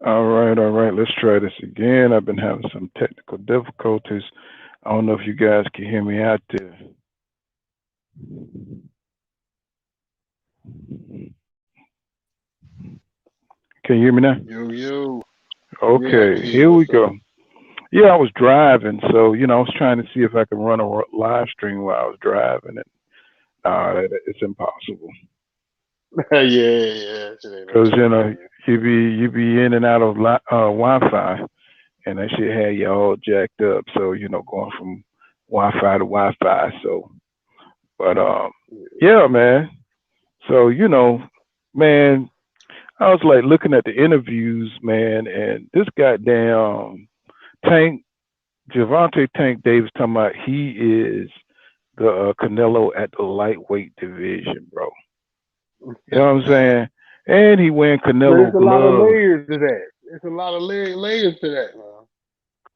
All right, all right. Let's try this again. I've been having some technical difficulties. I don't know if you guys can hear me out there. Can you hear me now? Yo, yo. Yeah, I can Okay, hear you. here we What's up? go. Yeah, I was driving, so I was trying to see if I could run a live stream while I was driving, and it's impossible Yeah, yeah. Shit ain't no because joke, man. you be in and out of Wi-Fi, and that shit had you all jacked up. So going from Wi-Fi to Wi-Fi. So, but yeah, man. So man, I was like looking at the interviews, man, and this goddamn Tank Gervonta Tank Davis talking about he is the Canelo at the lightweight division, bro. You know what I'm saying? And he wearing There's Canelo a lot of gloves. layers to that. There's a lot of layers to that, man.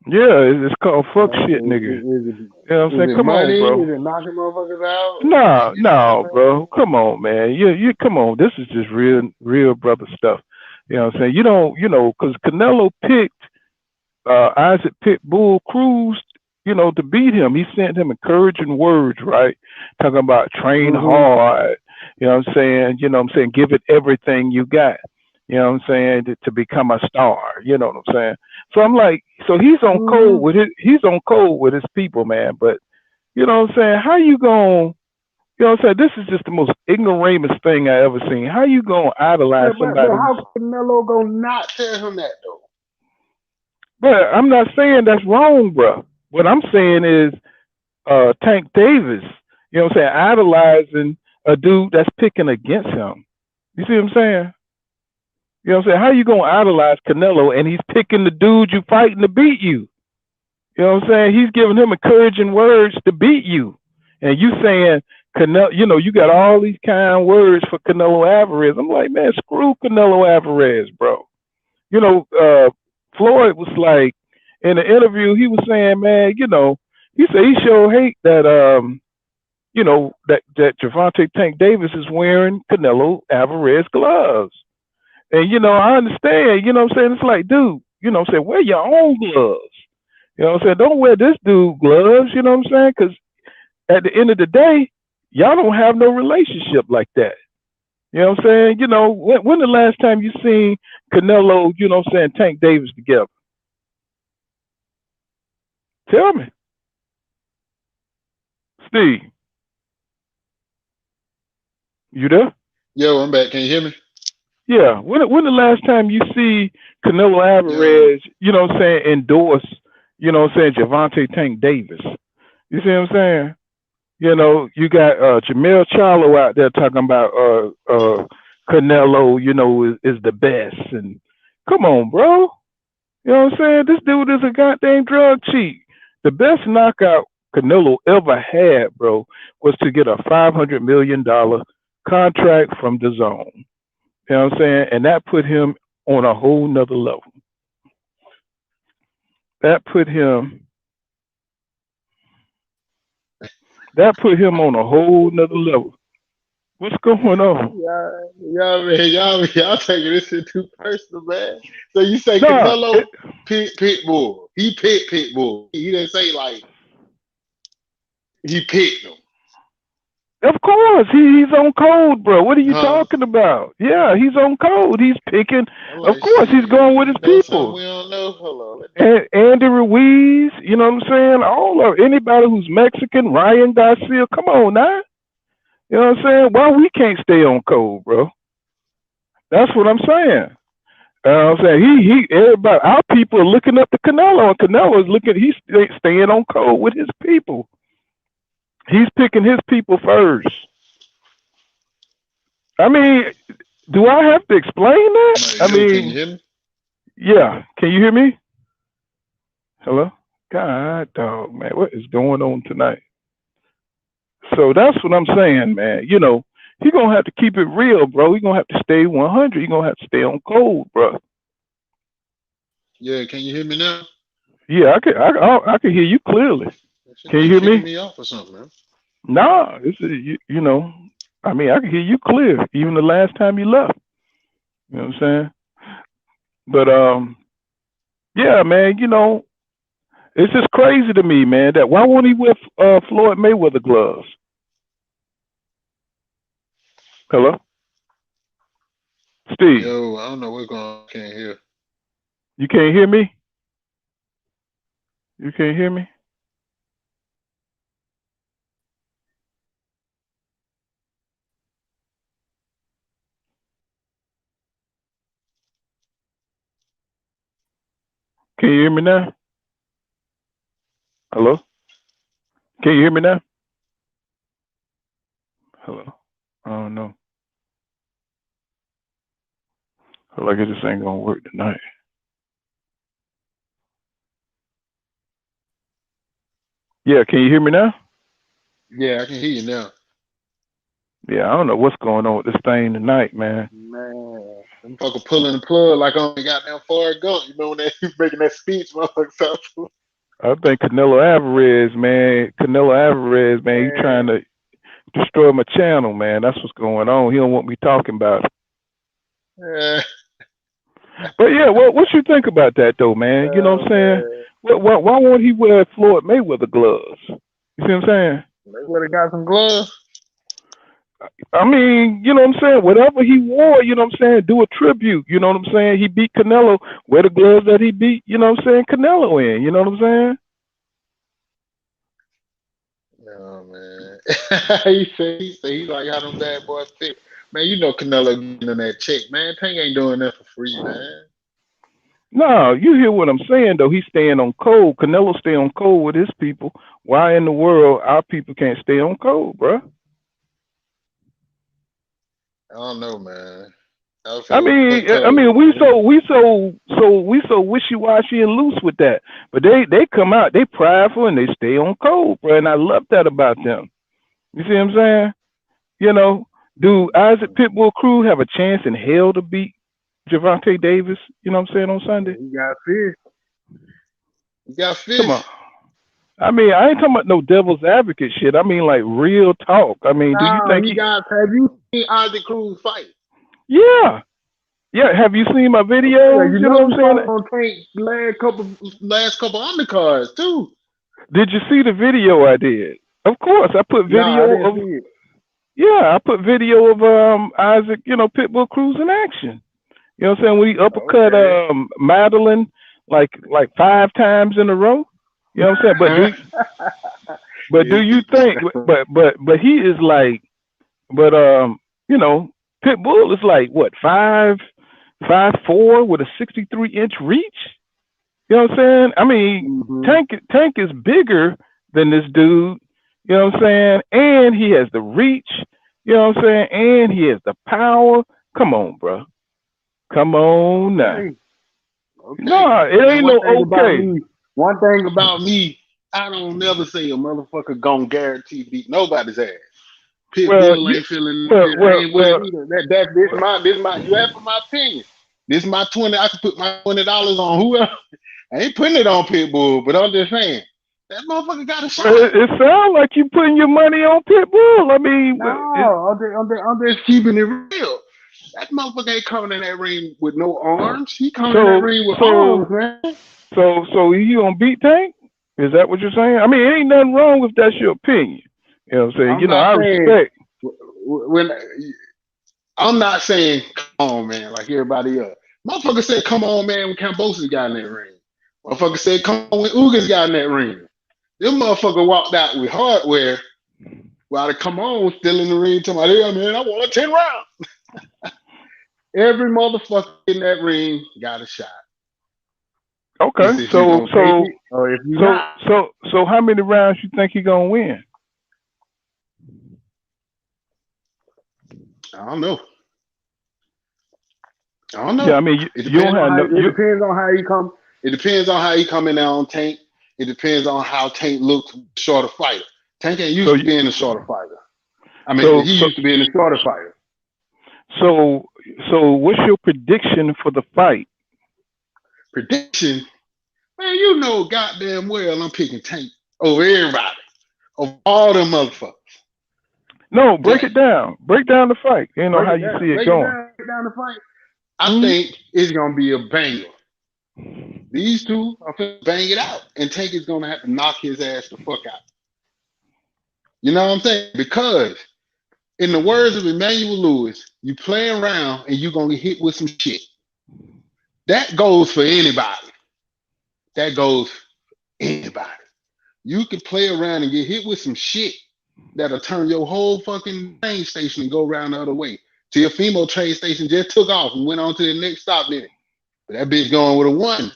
Yeah, it's called You fuck know, shit, nigga. You know what I'm is saying? it Come on, money? bro. Is it knocking motherfuckers out? No, You know no, what bro. Come on, man. You come on. This is just real brother stuff. You know what I'm saying? You don't, because Canelo picked Isaac Pitbull Cruz, to beat him. He sent him encouraging words, right? Talking about train I'm saying? hard. You know what I'm saying? Give it everything you got. You know what I'm saying? To become a star. You know what I'm saying? So I'm like, so Mm-hmm. he's on code with his people, man. But you know what I'm saying? How you going what I'm saying? This is just the most ignoramus thing I ever seen. How you gonna idolize But somebody who's how Canelo gonna not tell him that though? but I'm not saying that's wrong, bro. What I'm saying is Tank Davis, idolizing a dude that's picking against him. You see what I'm saying? You know what I'm saying? How you gonna idolize Canelo and he's picking the dude you fighting to beat you? You know what I'm saying? He's giving him encouraging words to beat you. And you saying Canelo, you got all these kind words for Canelo Alvarez. I'm like, man, screw Canelo Alvarez, bro. You know, Floyd was like in the interview, he was saying, man, he said he sure hate that that Gervonta Tank Davis is wearing Canelo Alvarez gloves. And I understand, what I'm saying? It's like, dude, I'm saying, wear your own gloves. You know what I'm saying? Don't wear this dude gloves, you know what I'm saying? Because at the end of the day, y'all don't have no relationship like that. You know what I'm saying? When the last time you seen Canelo, Tank Davis together? Tell me. Steve, you there? Yo, I'm back. Can you hear me? Yeah. When the last time you see Canelo Yo, Alvarez, endorse, Gervonta Tank Davis? You see what I'm saying? You got Jamel Charlo out there talking about Canelo, is the best. And come on, bro. You know what I'm saying? This dude is a goddamn drug cheat. The best knockout Canelo ever had, bro, was to get a $500 million contract from the zone. You know what I'm saying? And that put him on a whole nother level. That put him that put him on a whole nother level. What's going on? y'all taking this shit too personal, man. So you say Nah, Canelo picked Pitbull. He picked Pitbull. He didn't say like he picked him. of course, he's on code, bro. What are you Huh? talking about? Yeah, he's on code. He's picking. I'm Of like, course, he's shit, going with you his know something people. we don't know? Hold on. And Andy Ruiz, you know what I'm saying? All of anybody who's Mexican, Ryan Garcia. Come on now. You know what I'm saying? Why we can't stay on code, bro? That's what I'm saying. I'm saying everybody, our people are looking up to Canelo, and Canelo is he's staying on code with his people. He's picking his people first. I mean, do I have to explain that? I'm like, I yo, can you mean, hear me? yeah. Can you hear me? Hello? God, dog, man, what is going on tonight? So that's what I'm saying, man. He gonna have to keep it real, bro. He gonna have to stay 100. He gonna have to stay on cold, bro. Yeah, can you hear me now? Yeah, I can hear you clearly. That shit Can you keep hear kicking me? me off or something, man. Nah, you know. I mean, I can hear you clear, even the last time you left. You know what I'm saying? But yeah, man. It's just crazy to me, man. That why won't he wear Floyd Mayweather gloves? Hello, Steve. Yo, I don't know what's going on. I can't hear. You can't hear me. You can't hear me. Can you hear me now? Hello. Can you hear me now? Hello. Oh no. I feel like it just ain't gonna work tonight. Yeah. Can you hear me now? Yeah, I can hear you now. Yeah. I don't know what's going on with this thing tonight, man. Man, them fucker pulling the plug like on the goddamn Forrest Gump. You know when they making that speech, motherfucker. I think Canelo Alvarez, man, he trying Man, to destroy my channel, man. That's what's going on. He don't want me talking about it. yeah, But yeah, what you think about that though, man? You know what I'm saying? man. Why won't he wear Floyd Mayweather gloves? You see what I'm saying? They would have got some gloves. I mean, you know what I'm saying? Whatever he wore, you know what I'm saying? Do a tribute. You know what I'm saying? He beat Canelo. Wear the gloves that he beat, you know what I'm saying? Canelo in. You know what I'm saying? Oh man, he say he like how them bad boys fit. Man, you know Canelo getting in that check, man. Tank ain't doing that for free, man. No, you hear what I'm saying though. He's staying on code. Canelo stay on code with his people. Why in the world our people can't stay on code, bro? I don't know, man. I was I finna mean, put I clothes mean, on, man. we so wishy washy and loose with that. But they come out, they prideful and they stay on code, bro. And I love that about them. You see what I'm saying? You know, do Isaac Pitbull Crew have a chance in hell to beat Gervonta Davis? You know what I'm saying on Sunday? He got fish. He got Come on. fish. I mean, I ain't talking about no devil's advocate shit. I mean, like real talk. I mean, do you No, think he he? got. Have you seen Isaac Cruz fight? Yeah, yeah. Have you seen my Okay, videos? you You know know what he I'm fought saying? on Tank last couple undercards too. Did you see the video I did? Of course, I put Nah, I video didn't of see it. yeah, I put video of Isaac, Pitbull Cruz in action. You know what I'm saying? When he uppercut Okay. Madeline like 5 times in a row. You know what I'm saying? But do you think but he is like but you know, Pitbull is like what 5'4" with a 63-inch reach. You know what I'm saying? I mean, hmm Tank is bigger than this dude. You know what I'm saying? And he has the reach. You know what I'm saying? And he has the power. Come on, bro. Come on now. Okay. Okay. No, it Man, ain't no okay. one thing about me, I don't never say a motherfucker gonna guarantee beat nobody's ass. Well, Pitbull you, ain't feeling well, it. I well, ain't with it well, either. This my you ask for my opinion. This my 20. I can put my $20 on whoever. I ain't putting it on Pitbull, but I'm just saying that motherfucker got a shot. it sounds like you putting your money on Pitbull. I mean, No, I'm just keeping it real. That motherfucker ain't coming in that ring with no arms. He coming in that so, ring with arms, so, man. so you gonna beat Tank? Is that what you're saying? I mean, it ain't nothing wrong if that's your opinion. You know what I'm saying? I'm not I saying respect. when I'm not saying come on, man, like everybody else. Motherfucker said come on, man, when Cambosis got in that ring. Motherfucker said come on when Ugas got in that ring. Them motherfucker walked out with hardware while the come on still in the ring talking about, yeah, man, I want a 10 round. Every motherfucker in that ring got a shot. Okay, It's if you gonna take it or if you not. so, how many rounds you think he gonna win? I don't know. I don't Yeah, know. I mean, It you don't depends on have how no it you. depends on how he come. It depends on how he come in there on Tank. It depends on how Tank looks shorter fighter. Tank ain't So, used to being a shorter fighter. I mean, so, he so, used to being a shorter fighter. so, what's your prediction for the fight? Prediction, man, you know goddamn well I'm picking Tank over everybody, over all them motherfuckers. No, break But it down. Break down the fight. You know how you see it break it going. down, break down the fight. I think it's gonna be a banger. These two are gonna bang it out, and Tank is gonna have to knock his ass the fuck out. You know what I'm saying? Because in the words of Emmanuel Lewis, you play around and you're gonna get hit with some shit. That goes for anybody. That goes for anybody. You can play around and get hit with some shit that'll turn your whole fucking train station and go around the other way. See, a female train station just took off and went on to the next stop, didn't it? But that bitch going with a one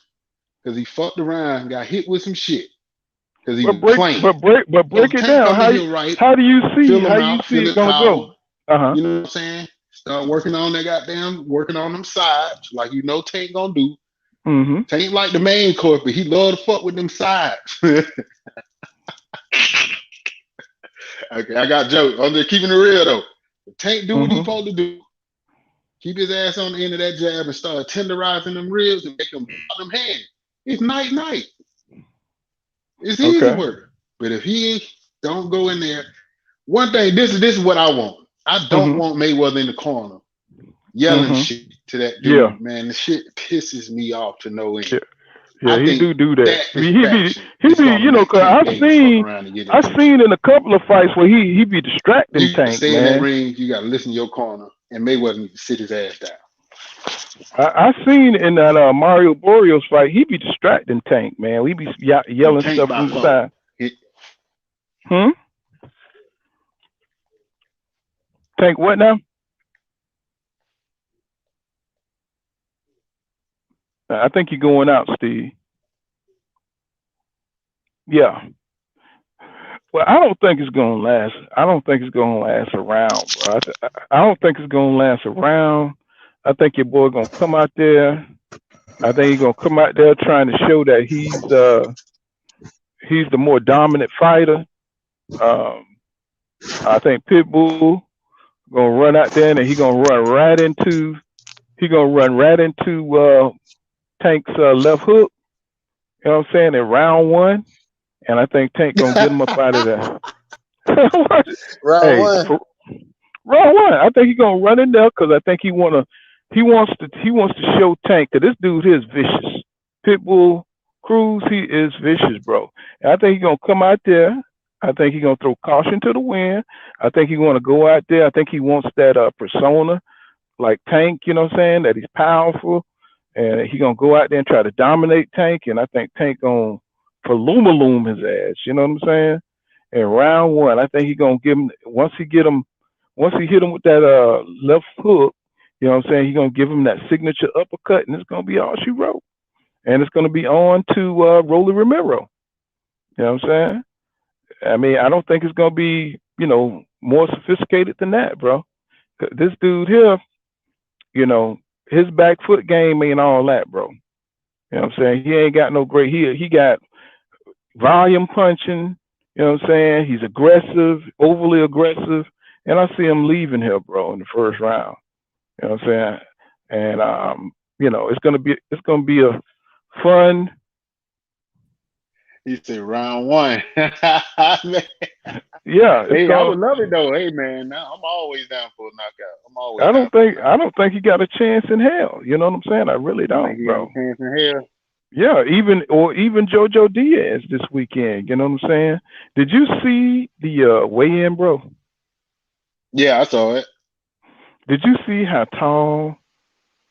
because he fucked around, got hit with some shit because he was playing. Break it Tank down. come in here right, How do you fill see him out, fill it his gonna power. go? You know what I'm saying? Start working on that goddamn, working on them sides, like you know Tank gonna do. Tank like the main course, but he love to fuck with them sides. Okay, I got jokes. I'm just keeping it real though. If Tank do what he's supposed to do, keep his ass on the end of that jab and start tenderizing them ribs and make them drop them hands. It's night. It's easy work. But if he don't go in there, one thing, this is what I want. I don't want Mayweather in the corner yelling shit to that dude. Yeah. Man, the shit pisses me off to no end. Yeah, I he think do that. He be, you know, cause I've seen in a couple of fights where he be distracting you Tank, stay man. in that ring, you got to listen to your corner, and Mayweather need to sit his ass down. I seen in that Mario Borio's fight, he be distracting Tank, man. We be yelling stuff from the side. Tank, what now? I think you're going out, Steve. Yeah. Well, I don't think it's gonna last. I don't think it's gonna last around, bro. I don't think it's gonna last around. I think your boy gonna come out there. I think he's gonna come out there trying to show that he's the more dominant fighter. I think Pitbull gonna run out there and he gonna run right into Tank's left hook. You know what I'm saying? In round one, and I think Tank gonna get him up out of there. round one. Round one. I think he's gonna run in there because I think he wants to show Tank that this dude is vicious. Pitbull Cruz, he is vicious, bro. And I think he's gonna come out there. I think he's gonna throw caution to the wind. I think he's gonna go out there. I think he wants that persona like Tank, you know what I'm saying? That he's powerful. And he's gonna go out there and try to dominate Tank. And I think Tank gonna loom his ass, you know what I'm saying? In round one, I think he's gonna give him once he hit him with that left hook, you know what I'm saying, he's gonna give him that signature uppercut, and it's gonna be all she wrote. And it's gonna be on to Rolly Romero. You know what I'm saying? I mean, I don't think it's gonna be, you know, more sophisticated than that, bro. This dude here, you know, his back foot game ain't all that, bro. You know what I'm saying? He ain't got no great. He got volume punching. You know what I'm saying? He's aggressive, overly aggressive, and I see him leaving here, bro, in the first round. You know what I'm saying? And you know, it's gonna be a fun. He said round one. Yeah. Hey, I would love it though. Hey man, now I'm always down for a knockout. I'm always. I don't think he got a chance in hell. You know what I'm saying? I really don't, bro. Got a chance in hell. Yeah, even JoJo Diaz this weekend. You know what I'm saying? Did you see the weigh-in, bro? Yeah, I saw it. Did you see how tall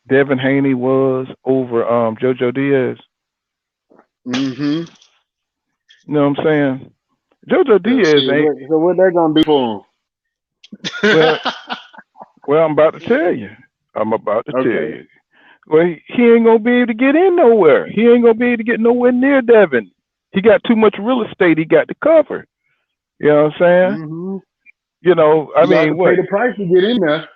Devin Haney was over JoJo Diaz? Mm-hmm. You know what I'm saying? JoJo Diaz ain't. So what they gonna do for him? Well, I'm about to tell you. Tell you. Well, he ain't gonna be able to get in nowhere. He ain't gonna be able to get nowhere near Devin. He got too much real estate he got to cover. You know what I'm saying? Mm-hmm. You know, I mean, what? Pay the price to get in there.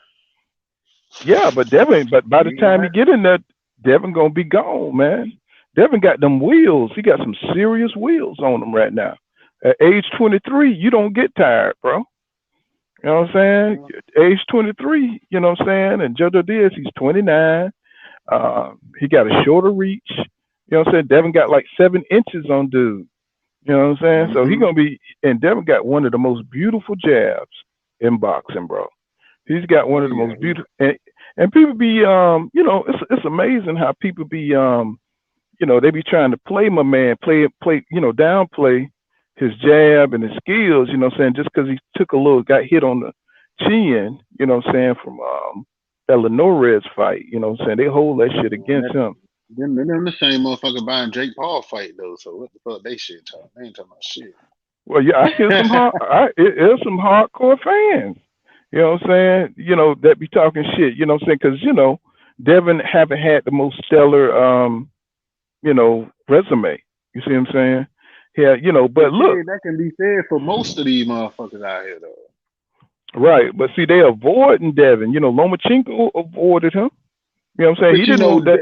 Yeah, but by the time you get in there, Devin gonna be gone, man. Devin got them wheels. He got some serious wheels on him right now. At age 23, you don't get tired, bro. You know what I'm saying? Age 23, you know what I'm saying? And JoJo Diaz, he's 29. He got a shorter reach. You know what I'm saying? Devin got like 7 inches on dude. You know what I'm saying? Mm-hmm. So he gonna be, and Devin got one of the most beautiful jabs in boxing, bro. He's got one of the most beautiful, And people be it's amazing how people be they be trying to play my man, play, downplay his jab and his skills, what I'm saying, just because he took a little, got hit on the chin, what I'm saying, from that Lenore's fight, what I'm saying. They hold that shit Well, against him. them the same motherfucker buying Jake Paul fight though. So what the fuck they shit talk? They ain't talking about shit. Well, yeah, I hear some there's some hardcore fans, what I'm saying, that be talking shit, what I'm saying, because Devin haven't had the most stellar resume. You see what I'm saying? Yeah, But but look, shit, that can be said for most of these motherfuckers out here though. right, but see, they avoiding Devin. Lomachenko avoided him. You know what I'm saying? He But you didn't know, know that.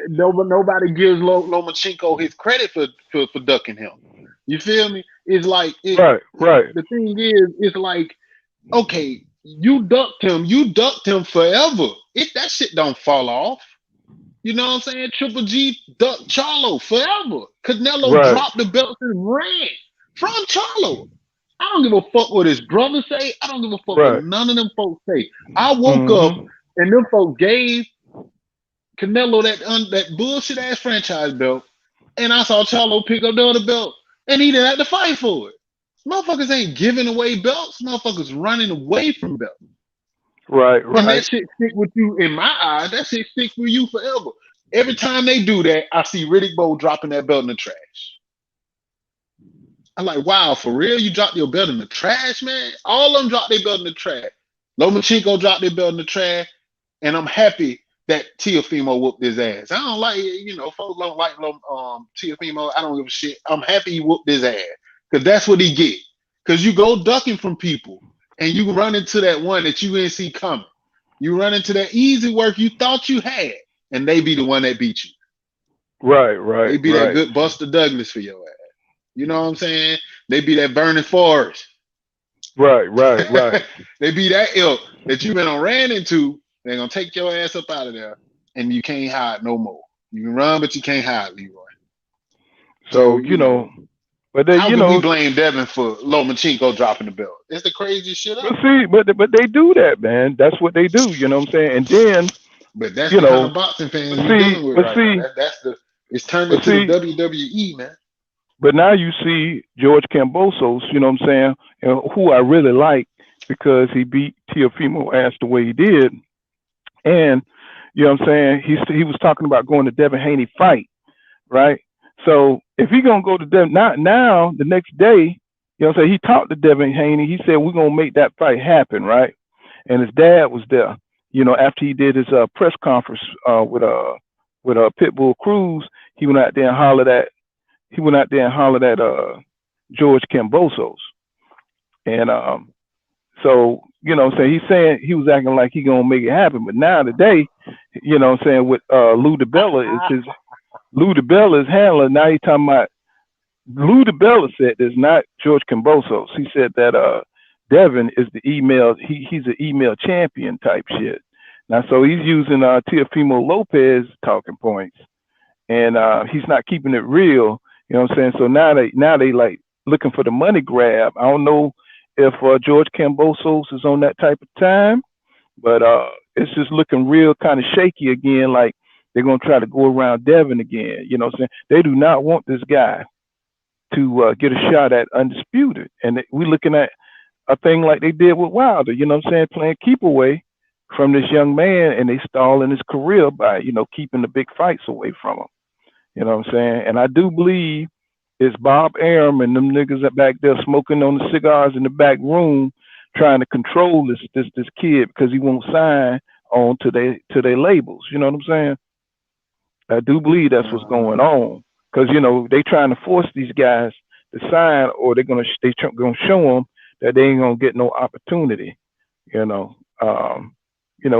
nobody gives Lomachenko his credit for ducking him. You feel me? It's like Right, right, the thing is, it's like, okay, you ducked him forever. If that shit don't fall off, you know what I'm saying? Triple G ducked Charlo forever. Canelo right, dropped the belts and ran from Charlo. I don't give a fuck what his brother say. I don't give a fuck what right. none of them folks say. I woke up Mm-hmm. and them folks gave Canelo that bullshit ass franchise belt, and I saw Charlo pick up the other belt, and he didn't have to fight for it. Motherfuckers ain't giving away belts. Motherfuckers running away from belts. Right, And that right, shit stick with you in my eyes. That shit sticks with you forever. Every time they do that, I see Riddick Bowe dropping that belt in the trash. I'm like, wow, for real? You dropped your belt in the trash, man? All of them dropped their belt in the trash. Lomachenko dropped their belt in the trash, and I'm happy that Teofimo whooped his ass. I don't like, folks don't like Teofimo. I don't give a shit. I'm happy he whooped his ass because that's what he get. Because you go ducking from people, and you run into that one that you didn't see coming. You run into that easy work you thought you had, and they be the one that beat you. right, They right, be that right, good Buster Douglas for your ass. You know what I'm saying? They be that Burning Forest. right, right, right, They be that ilk that you been on ran into. They're gonna take your ass up out of there, and you can't hide no more. You can run, but you can't hide, Leroy. So So but they, how can we blame Devin for Lomachenko dropping the belt? It's the craziest shit but ever. see, but they do that, man. That's what they do. You know what I'm saying? And then, But that's you the kind of know, boxing fans but we see, dealing with but right now. see, That's the it's turned but into the see, WWE, man. but now you see George Cambosos. You know what I'm saying? Who I really like because he beat Teofimo ass the way he did, and you know what I'm saying. He was talking about going to Devin Haney fight, right? So if he gonna go to Devin now the next day, he talked to Devin Haney. He said we're gonna make that fight happen, right? And his dad was there. After he did his press conference with Pitbull Cruz, he went out there and hollered at George Cambosos, and so he's saying he was acting like he gonna make it happen, but now today, with Lou DiBella is his Lou DiBella is handler. Now he's talking about Lou DiBella said this, not George Cambosos. He said that Devin is the email. He's an email champion type shit. Now, so he's using Teofimo Lopez talking points, and he's not keeping it real. You know what I'm saying? So now they like looking for the money grab. I don't know if George Cambosos is on that type of time, but it's just looking real kind of shaky again. Like they're gonna try to go around Devin again. You know what I'm saying? They do not want this guy to get a shot at undisputed, and we're looking at a thing like they did with Wilder. You know what I'm saying? Playing keep away from this young man, and they stalling his career by keeping the big fights away from him. You know what I'm saying? And I do believe it's Bob Arum and them niggas that back there smoking on the cigars in the back room, trying to control this kid because he won't sign on to their labels. You know what I'm saying? I do believe that's what's going Uh, on because they trying to force these guys to sign, or gonna show them that they ain't gonna get no opportunity. You know,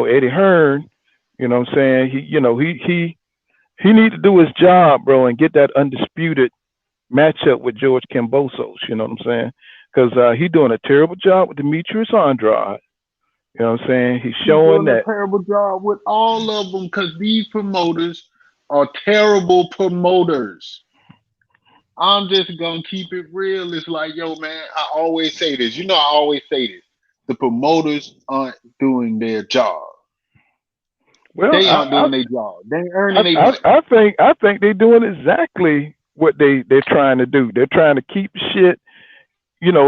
Eddie Hearn. You know what I'm saying? He need to do his job, bro, and get that undisputed matchup with George Kambosos. You know what I'm saying? Because he doing a terrible job with Demetrius Andrade. You know what I'm saying? He's he's showing doing a that. terrible job with all of them because these promoters are terrible promoters. I'm just gonna keep it real. It's like, yo, man, I always say this. I always say this. The promoters aren't doing their job. Well, They aren't doing their job. They ain't earning their money. I think they're doing exactly what they're trying to do. They're trying to keep shit,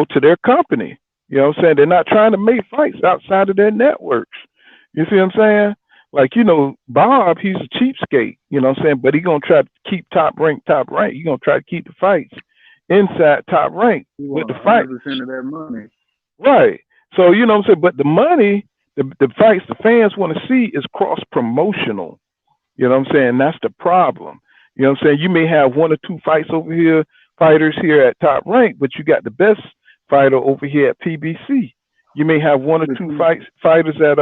to their company. You know what I'm saying? They're not trying to make fights outside of their networks. You see what I'm saying? Like, Bob, he's a cheapskate, you know what I'm saying? But he's gonna try to keep top rank. He's gonna try to keep the fights inside top rank You with want the fight. 100% of that money. Right. So, you know what I'm saying? But the money, the fights the fans want to see is cross promotional. You know what I'm saying? That's the problem. You know what I'm saying? You may have one or two fights over here, fighters here at top rank, but you got the best fighter over here at PBC. You may have one or But two see, fighters at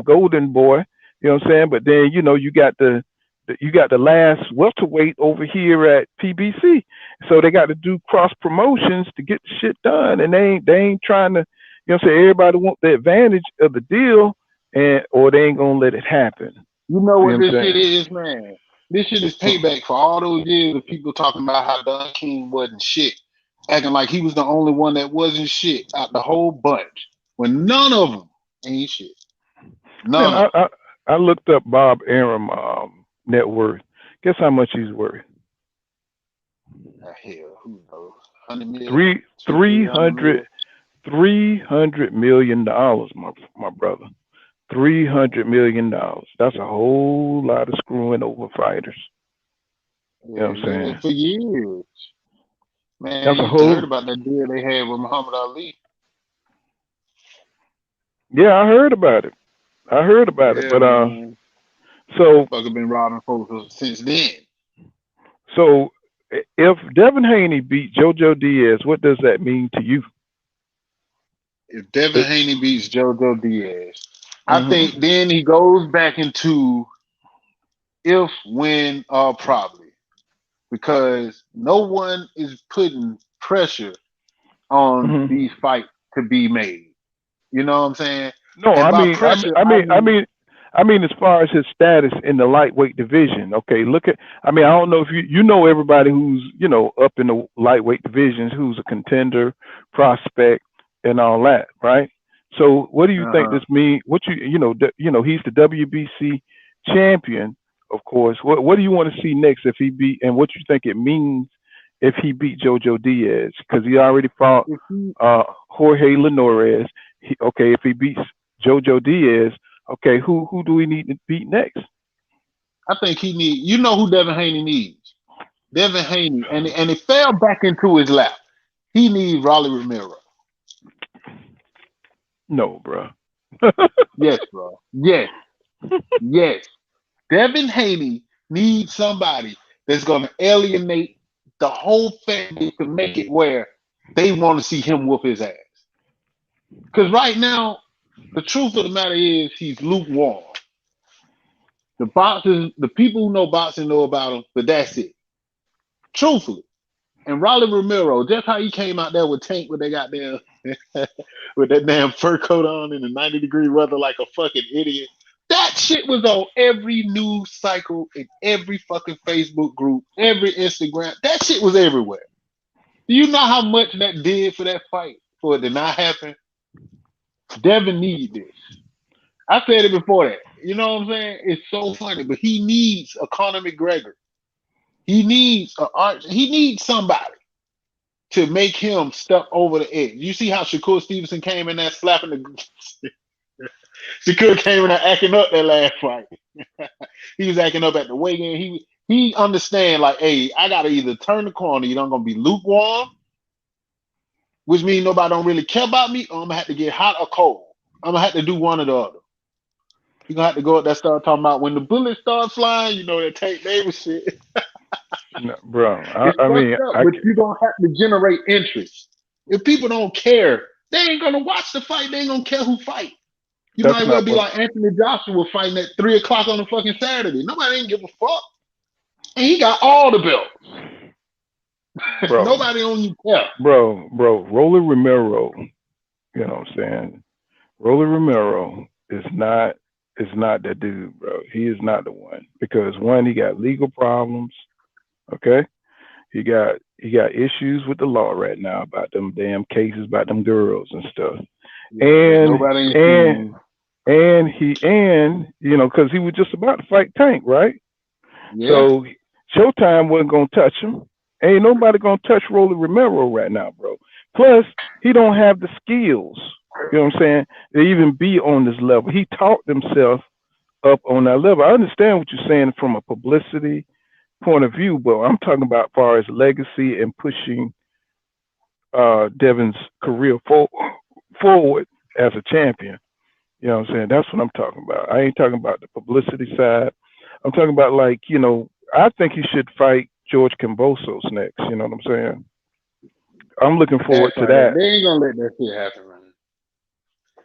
Golden Boy. You know what I'm saying? But then you got the last welterweight over here at PBC. So they got to do cross promotions to get the shit done, and they ain't trying to. You know what I'm saying? Everybody want the advantage of the deal, or they ain't gonna let it happen. you know See what what I'm this shit saying? is, man? This shit is payback for all those years of people talking about how Don King wasn't shit, acting like he was the only one that wasn't shit out the whole bunch, when none of them ain't shit. Man, None of I, I I looked up Bob Arum net worth. Guess how much he's worth? them. Hell, who knows? 100 million, Three two, three 300 million. hundred $300 million, my brother. $300 million. That's a whole lot of screwing over fighters. You know what I'm Yeah, saying? for years. Man, That's a you heard whole. about that deal they had with Muhammad Ali. Yeah, I heard about it. I heard about it. Yeah, But man. so Motherfucker been robbing folks since then. so if Devin Haney beat JoJo Diaz, what does that mean to you? If Devin It, Haney beats JoJo Diaz, I think hmm then he goes back into if, when, or probably. Because no one is putting pressure on hmm these fights to be made. You know what I'm saying? No, And I by mean, I mean, pressure, I I mean, I mean, mean, I mean, as far as his status in the lightweight division. Okay, look at. I mean, I don't know if you know everybody who's up in the lightweight divisions, who's a contender, prospect, and all that, right? So, what do you think uh-huh. this mean? What he's the WBC champion, of course. What do you want to see next if he beat, and what you think it means if he beat JoJo Diaz? Because he already fought If he, Jorge Linares. Okay, if he beats JoJo Diaz, okay, who do we need to beat next? I think he need. You know who Devin Haney needs? Devin Haney, and it fell back into his lap. He needs Raleigh Romero. No, bro. Yes, bro. Yes, yes. Devin Haney needs somebody that's going to alienate the whole family to make it where they want to see him whoop his ass. Because right now, the truth of the matter is he's lukewarm. The boxers, the people who know boxing know about him, but that's it. Truthfully. And Raleigh Romero, just how he came out there with Tank with they got there with that damn fur coat on in the 90-degree weather like a fucking idiot. That shit was on every news cycle in every fucking Facebook group, every Instagram. That shit was everywhere. Do you know how much that did for that fight for it to not happen? Devin need this. I said it before that. You know what I'm saying? It's so funny, but he needs a Conor McGregor. He needs a arch. He needs somebody to make him step over the edge. You see how Shakur Stevenson came in there slapping the. Shakur came in there acting up that last fight. He was acting up at the weigh-in. He understand like, hey, I gotta either turn the corner. Either I'm gonna be lukewarm, which means nobody don't really care about me, or I'm gonna have to get hot or cold. I'm gonna have to do one or the other. You're gonna have to go up there start talking about when the bullets start flying, that Tank Davis shit. No, bro. It's I fucked mean, up, but you're gonna have to generate interest. If people don't care, they ain't gonna watch the fight. They ain't gonna care who fight. You that's might well not be what, like Anthony Joshua fighting at 3 o'clock on a fucking Saturday. Nobody ain't give a fuck. And he got all the belts. bro, Nobody on you care. bro. Roller Romero. You know what I'm saying? Roller Romero is not that dude, bro. He is not the one because one, he got legal problems. Okay, he got issues with the law right now about them damn cases about them girls and stuff. Yeah, And nobody ain't and seen. because he was just about to fight Tank, right? Yeah. So Showtime wasn't gonna touch him. Ain't nobody gonna touch Rolly Romero right now, bro. Plus, he don't have the skills. You know what I'm saying? To even be on this level. He taught himself up on that level. I understand what you're saying from a publicity point of view, but I'm talking about as far as legacy and pushing Devin's career forward as a champion. You know what I'm saying? That's what I'm talking about. I ain't talking about the publicity side. I'm talking about like, I think he should fight George Kambosos next. You know what I'm saying? I'm looking forward Act to like that. that. They ain't gonna let that shit happen, man.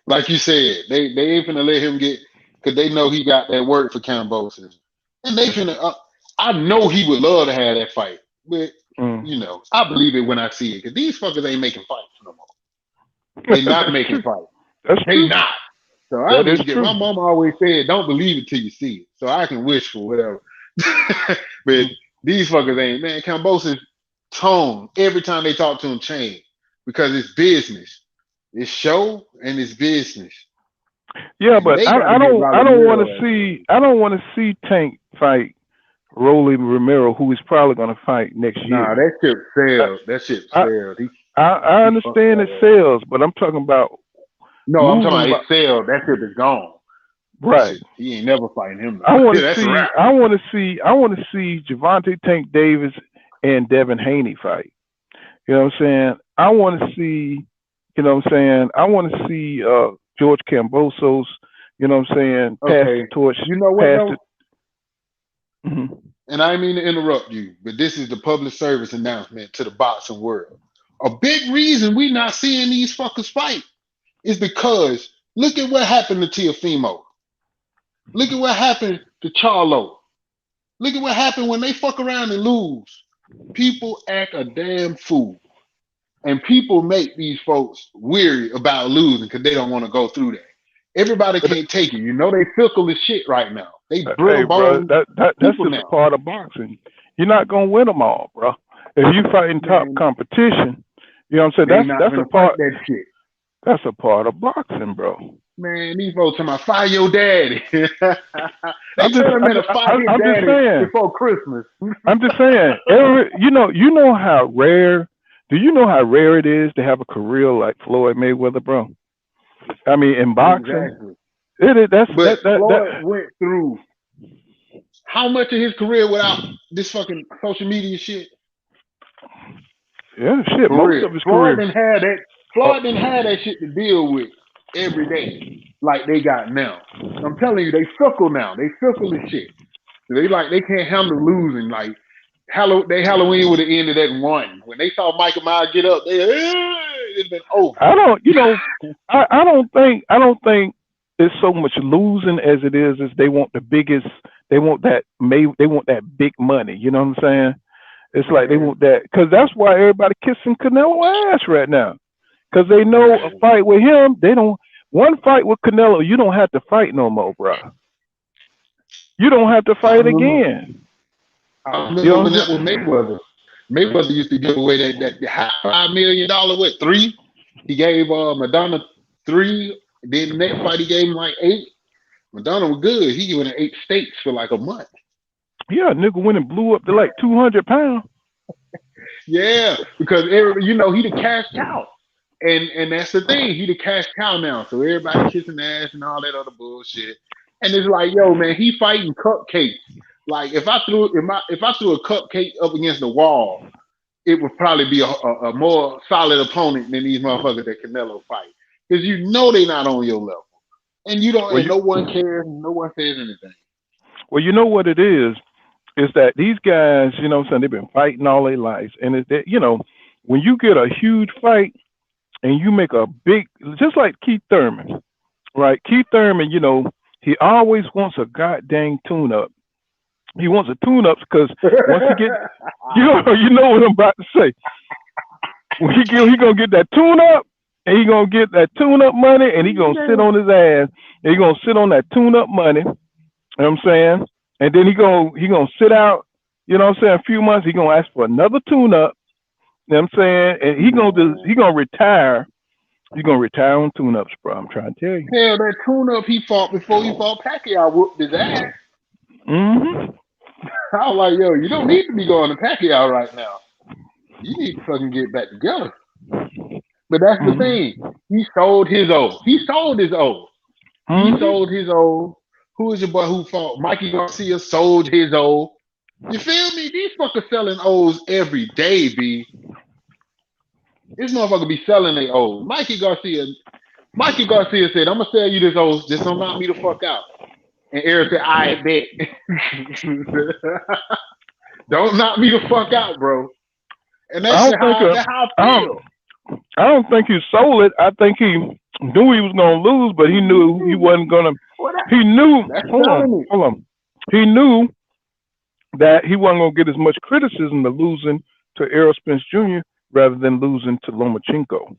Like you said, they ain't finna let him get because they know he got that work for Cambosis, and they finna. I know he would love to have that fight, but Mm. I believe it when I see it because these fuckers ain't making fights no more. They not That's making true. fights. That's They true. not. So I That is need to get. My true. mama always said, "Don't believe it till you see it." So I can wish for whatever. But these fuckers ain't, man. Cambosis tone every time they talk to him change because it's business. It's show and it's business, Yeah, and but they I, got to I get don't I don't want to Valimiro that shit. see Tank fight Rolly Romero, who he's probably going to fight next Nah, year. that shit I, failed. That shit I failed. I He fucked understand it that up. sells, but I'm talking about No, I'm talking moving. about it failed. That shit is gone. That Right. shit. He ain't never fighting him I now. want to That's a see. wrap. Gervonta Tank Davis and Devin Haney fight. You know what I'm saying? I want to see. You know what I'm saying? I want to see George Kambosos. You know what I'm saying? Pass the Okay. torch. You know what Pass though? it. Mhm. And I mean to interrupt you, but this is the public service announcement to the boxing world. A big reason we not seeing these fuckers fight is because look at what happened to Teofimo. Look at what happened to Charlo. Look at what happened when they fuck around and lose. People act a damn fool. And people make these folks weary about losing because they don't want to go through that. Everybody But can't take it. They fickle as shit right now. They hey, brittle bro, bone that's people just a now. part of boxing. You're not gonna win them all, bro. If you fighting top Man, competition, you know what I'm saying. they not gonna fight that shit. That's a part of boxing, bro. Man, these folks talking about fire your daddy. They I'm just, tell him I'm, man to fight his I'm just daddy saying. before Christmas. I'm just saying. You know how rare. Do you know how rare it is to have a career like Floyd Mayweather, bro? I mean, in boxing, Exactly. it is. But Floyd went through how much of his career without this fucking social media shit? Yeah, shit. For Most real. of his career. Oh, Floyd didn't have that shit to deal with every day like they got now. I'm telling you, they fickle now. They fickle as shit. They can't handle losing. Like they Halloween would have ended at 1. When they saw Michael Myers get up, it'd been over. I don't. I don't think it's so much losing as it is they want the biggest. They want that. They want that big money. You know what I'm saying? It's like they Man, want that because that's why everybody kissing Canelo ass right now. Because they know a man. fight with him, they don't. One fight with Canelo, you don't have to fight no more, bro. You don't have to I fight remember again. I You remember know what when I'm that saying? was Mayweather. Mayweather used to give away that high $5 million, what, 3? He gave Madonna 3. Then the next fight he gave him like 8. Madonna was good. He went to 8 states for like a month. Yeah, nigga went and blew up to like 200 pounds. Yeah, because he the cash cow. And that's the thing. He the cash cow now. So everybody kissing ass and all that other bullshit. And it's like, yo, man, he fighting cupcakes. Like if I threw a cupcake up against the wall, it would probably be a more solid opponent than these motherfuckers that Canelo fight. Because they not on your level. And you don't Well, and you no one cares, no one says anything. well, you know what it is that these guys, you know what I'm saying, they've been fighting all their lives. And it's that, when you get a huge fight and you make a big, just like Keith Thurman, right? Keith Thurman, he always wants a goddamn tune up. He wants a tune up because once he get, you know what I'm about to say. When he gonna get that tune up, and he gonna get that tune up money, and he gonna sit on his ass, and he gonna sit on that tune up money. You know what I'm saying? And then he gonna sit out. You know what I'm saying? A few months, he gonna ask for another tune up. You know what I'm saying? And he gonna Man, retire You're gonna retire on tune-ups, bro. I'm trying to tell you. Hell, that tune-up he fought before he fought Pacquiao whooped his ass. Mm-hmm. I was like, yo, you don't need to be going to Pacquiao right now. You need to fucking get back together. But that's the thing. Mm-hmm. He sold his old. He sold his old. He Mm-hmm. sold his old. Who is your boy who fought? Mikey Garcia sold his old. You feel me? These fuckers selling O's every day, B. This motherfucker be selling their O's. Mikey Garcia said, I'm gonna sell you this O's, just don't knock me the fuck out. And Eric said, I bet. Don't knock me the fuck out, bro. And I don't think. that's how I I don't. feel. I don't think he sold it. I think he knew he was gonna lose, but he knew he wasn't gonna. Well, He knew. that's Hold on. selling it. Hold on. He knew that he wasn't gonna get as much criticism of losing to Errol Spence Jr. rather than losing to Lomachenko.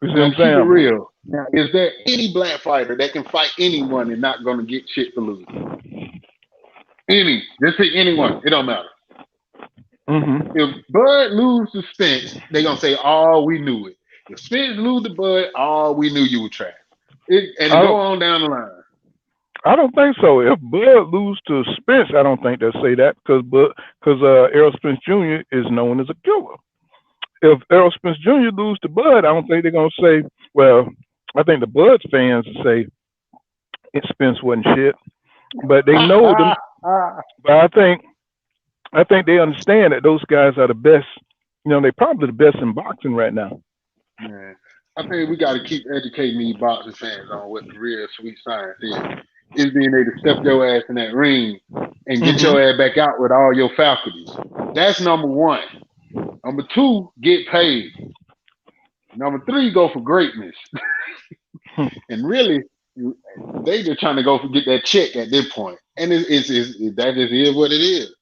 You see what Now I'm keep it saying? real. Now, is there any black fighter that can fight anyone and not gonna get shit to lose? Any. Just pick anyone. It don't matter. Mm-hmm. If Bud lose to Spence, they gonna say, "Oh, we knew it." If Spence lose to Bud, "Oh, we knew you were trash." And I go don't. on down the line. I don't think so. If Bud lose to Spence, I don't think they'll say that because Errol Spence Jr. is known as a killer. If Errol Spence Jr. lose to Bud, I don't think they're gonna say. Well, I think the Bud fans will say Spence wasn't shit, but they know them. But I think they understand that those guys are the best. They're probably the best in boxing right now. Man, I think we got to keep educating these boxing fans on what the real sweet science is. Is being able to step your ass in that ring and get your Hmm. ass back out with all your faculties. That's number one. Number two, get paid. Number three, go for greatness. And really, they just trying to go for get that check at this point. And that just is what it is.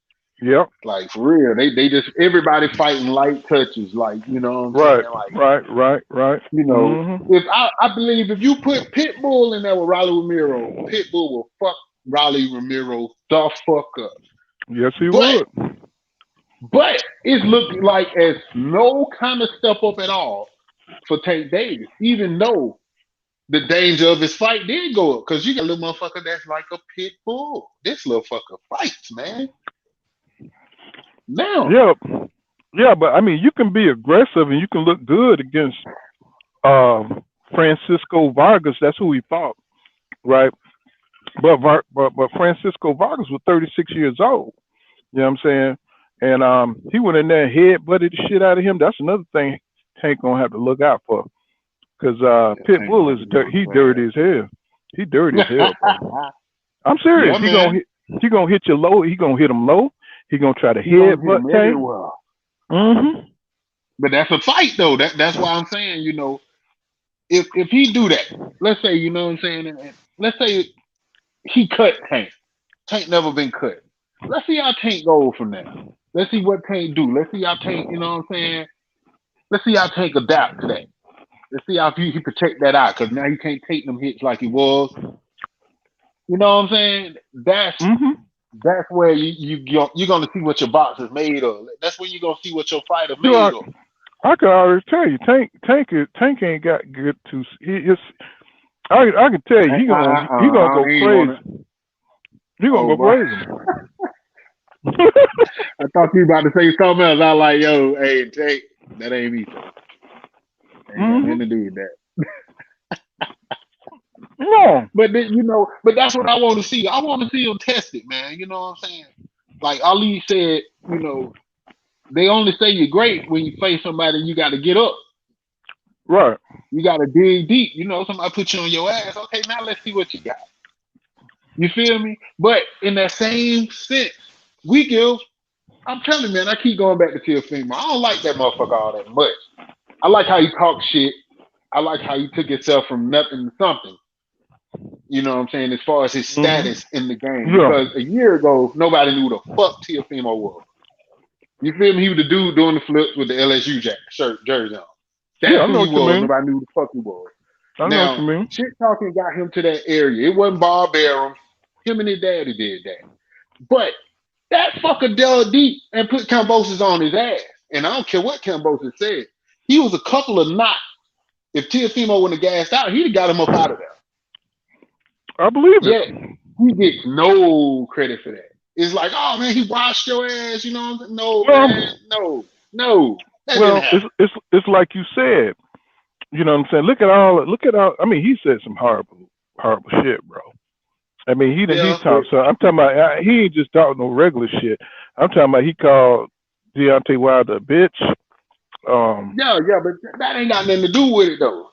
Yep. Like for real, they just everybody fighting light touches. Like you know what I'm saying. Right. Like Right. Right. Right. Hmm. if I believe if you put Pitbull in there with Raleigh Ramiro, Pitbull will fuck Raleigh Ramiro the fuck up. Yes, he But would. it's looking like as no kind of step up at all for Tank Davis, even though the danger of his fight did go up. Cause you got a little motherfucker that's like a pit bull. This little fucker fights, man. Now, Yeah. Yeah, but I mean, you can be aggressive and you can look good against Francisco Vargas. That's who he fought, right? But Francisco Vargas was 36 years old. You know what I'm saying? And he went in there and head butted the shit out of him. That's another thing Tank gonna have to look out for. Cause yeah, Tank Pitbull gonna is be on he his dirty as hell. He dirty as hell, bro. ass. I'm serious. Yeah, man. He gonna hit you low. He gonna hit him low. He gonna try to He gonna hit headbutt him Tank. everywhere. Mm-hmm. But that's a fight though. That's why I'm saying, if he do that, let's say, you know what I'm saying, and let's say he cut Tank. Tank never been cut. Let's see how Tank goes from there. Let's see what Tank do. Let's see how Tank, you know what I'm saying? Let's see how Tank adapt to that. Let's see how he protect that out because now he can't take them hits like he was. You know what I'm saying? Mm-hmm. That's where you're gonna see what your box is made of. That's when you're gonna see what your fighter You made are, of. I can already tell you, Tank ain't got good to. I can tell you, he gonna go He ain't crazy. gonna. He gonna Oh go boy, crazy. I thought you about to say something else. I was like, yo, hey, Tank, that ain't me. Ain't got nothing Hmm. to do with that. No. But then, but that's what I want to see. I want to see him test it, man. You know what I'm saying? Like Ali said, they only say you're great when you face somebody and you got to get up. Right. You got to dig deep. Somebody put you on your ass. Okay, now let's see what you got. You feel me? But in that same sense, we give. I'm telling you, man, I keep going back to Teofimo. I don't like that motherfucker all that much. I like how he talks shit. I like how he took himself from nothing to something. You know what I'm saying? As far as his Hmm. status in the game. Yeah. Because a year ago, nobody knew the fuck Teofimo was. You feel me? He was the dude doing the flips with the LSU jersey on. Yeah. That's I who know he what you was. mean. Nobody knew who the fuck he was. I know what you Now, mean. shit talking got him to that area. It wasn't Bob Arum. Him and his daddy did that. But that fucker dug deep and put Cambosis on his ass. And I don't care what Cambosis said. He was a couple of knots If Teofimo wouldn't have gassed out, he'd have got him up out of there. I believe it. Yet he gets no credit for that. It's like, oh man, he washed your ass. You know? No, man, Well, no, that didn't well, happen. it's like you said. You know what I'm saying? Look at all. I mean, he said some horrible shit, bro. I mean, he Yeah, but talked. So I'm talking about he ain't just talking no regular shit. I'm talking about he called Deontay Wilder a bitch. Um, yeah, but that ain't got nothing to do with it though.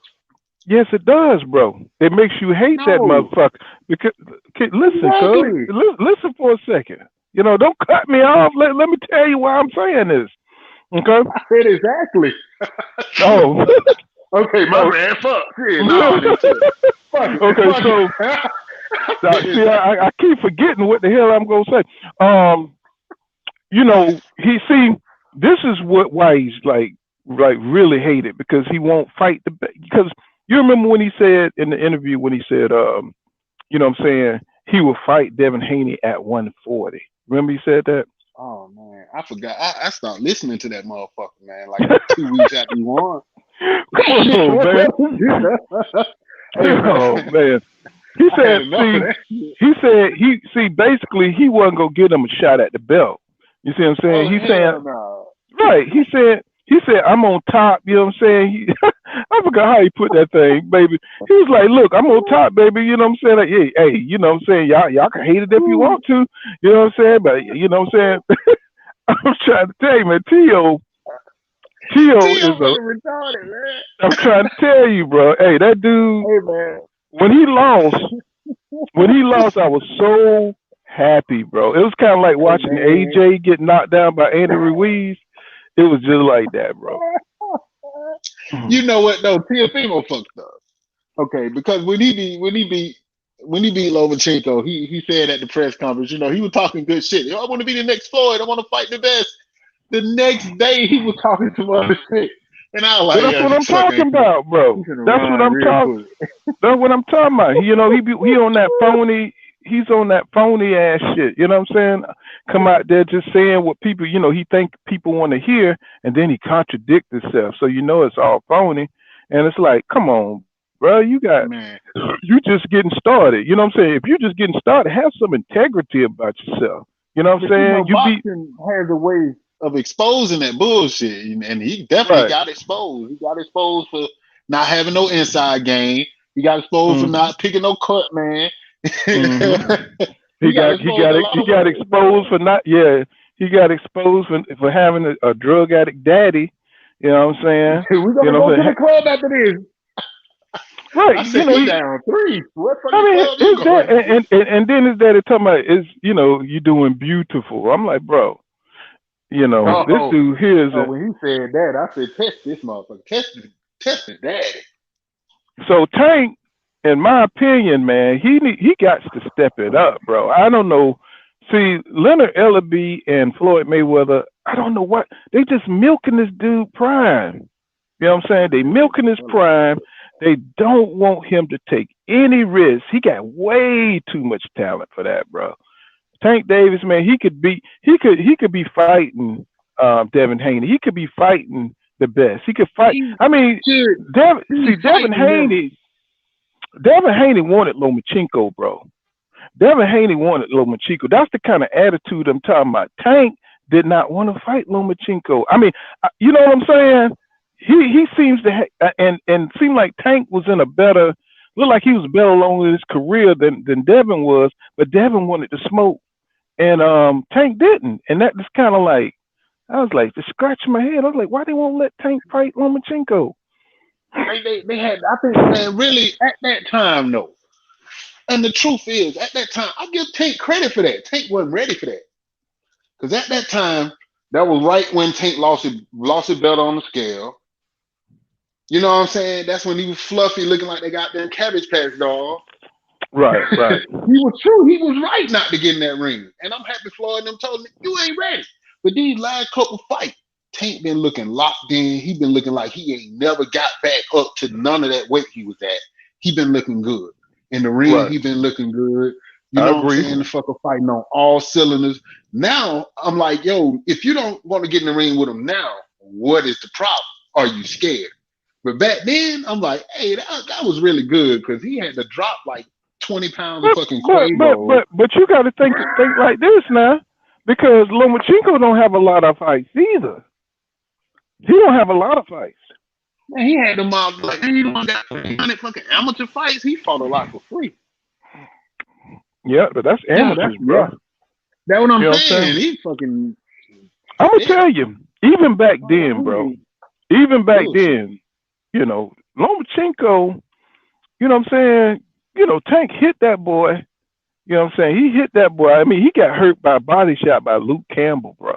yes, it does, bro. It makes you hate that No, motherfucker. Because listen, cuz, exactly. listen for a second. You know, don't cut me off. Let me tell you why I'm saying this. Okay. I said exactly. Oh, Okay, my oh. bad. Fuck. Yeah, no, then shit. Fuck it. Okay. Fuck So it. I said see, exactly. I keep forgetting what the hell I'm gonna say. You know, this is why he's like really hated because he won't fight because you remember when he said in the interview when he said you know what I'm saying he will fight Devin Haney at 140. Remember he said that? Oh man, I forgot. I stopped listening to that motherfucker, man. Like 2 weeks after he won. Come on, man. Hey Oh man, man. He I had said, enough of see, that shit. he said he see basically he wasn't gonna get him a shot at the belt. You see what I'm saying? Oh He's saying hell no. right. He said I'm on top. You know what I'm saying? I forgot how he put that thing, baby. He was like, look, I'm on top, baby. You know what I'm saying? Like, hey, you know what I'm saying? Y'all can hate it if you want to. You know what I'm saying? But you know what I'm saying? I'm trying to tell you, man. Tio Tio is a. fucking retarded, man. I'm trying to tell you, bro. Hey, that dude. Hey man. When he lost, I was so happy, bro. It was kind of like Hey watching man. AJ get knocked down by Andy Ruiz. It was just like that, bro. You know what though? Teofimo fucked up. Okay, because when he beat Lomachenko, he said at the press conference, you know, he was talking good shit. I want to be the next Floyd. I want to fight the best. The next day, he was talking some other shit, and I was Well, like, that's yeah, what this I'm sucker talking ain't finna, about, he's bro. gonna That's what run I'm real talking. quick. That's what I'm talking about. You know, he on that phony. He's on that phony ass shit. You know what I'm saying? Come out there just saying what people, you know, he think people want to hear, and then he contradicts himself. So you know it's all phony. And it's like, come on, bro, Man, you just getting started. You know what I'm saying? If you're just getting started, have some integrity about yourself. You know what I'm but you know, saying? You be boxing has a way of exposing that bullshit, and he definitely right. got exposed. He got exposed for not having no inside game. He got exposed for Mm-hmm. not picking no cut, man. Mm-hmm. He got exposed a lot He of got ways, man. exposed for not yeah. He got exposed for having a drug addict daddy. You know what I'm saying? We're You gonna know go what to I'm the saying? club after this. Right. I You said know he he. down three. What I fucking mean, club you his dad going to? and then his daddy talking about is you know you doing beautiful. I'm like, bro, you know this Oh, dude here is oh, when he said that, I said, test this motherfucker. Test his daddy. so Tank. In my opinion, man, he got to step it up, bro. I don't know. See, Leonard Ellaby and Floyd Mayweather, I don't know what they just milking this dude prime. You know what I'm saying? They Yeah, milking his prime. They don't want him to take any risks. He got way too much talent for that, bro. Tank Davis, man, he could be fighting Devin Haney. He could be fighting the best. He could fight. he I mean, should be Devin fighting him. Haney. Wanted Lomachenko, bro. Devin Haney wanted Lomachenko. That's the kind of attitude I'm talking about. Tank did not want to fight Lomachenko. I mean, you know what I'm saying? He seems to and seemed like Tank was in a better looked like he was better along in his career than Devin was, but Devin wanted to smoke and Tank didn't, and that just kind of like I was like just scratching my head. I was like, why they won't let Tank fight Lomachenko? They had, I think, man, really at that time, though. And the truth is, at that time, I give Tank credit for that. Tank wasn't ready for that. Because at that time, that was right when Tank lost his belt on the scale. You know what I'm saying? That's when he was fluffy, looking like they got them Cabbage Patch dog. Right, right. He was true. He was right not to get in that ring. And I'm happy Floyd and them told me, you ain't ready. But these last couple fights, Tank been looking locked in. He been looking like he ain't never got back up to none of that weight he was at. He been looking good. In the ring, Right. he been looking good. You I know what I'm agree. saying? The fucker fighting on all cylinders. Now, I'm like, yo, if you don't want to get in the ring with him now, what is the problem? Are you scared? But back then, I'm like, hey, that was really good because he had to drop like 20 pounds of fucking Quavo. But you got to think like this now, because Lomachenko don't have a lot of fights either. He don't have a lot of fights. Man, he had them all like he done got 300 fucking amateur fights. He fought a lot for free. Yeah, but that's Yeah, that's amateurs, bro. That's what You I'm know what I'm saying. saying? He fucking I'm gonna yeah. tell you, even back then, He bro. ain't Even back bullshit. then, Lomachenko. You know what I'm saying? Tank hit that boy. You know what I'm saying? He hit that boy. I mean, he got hurt by a body shot by Luke Campbell, bro.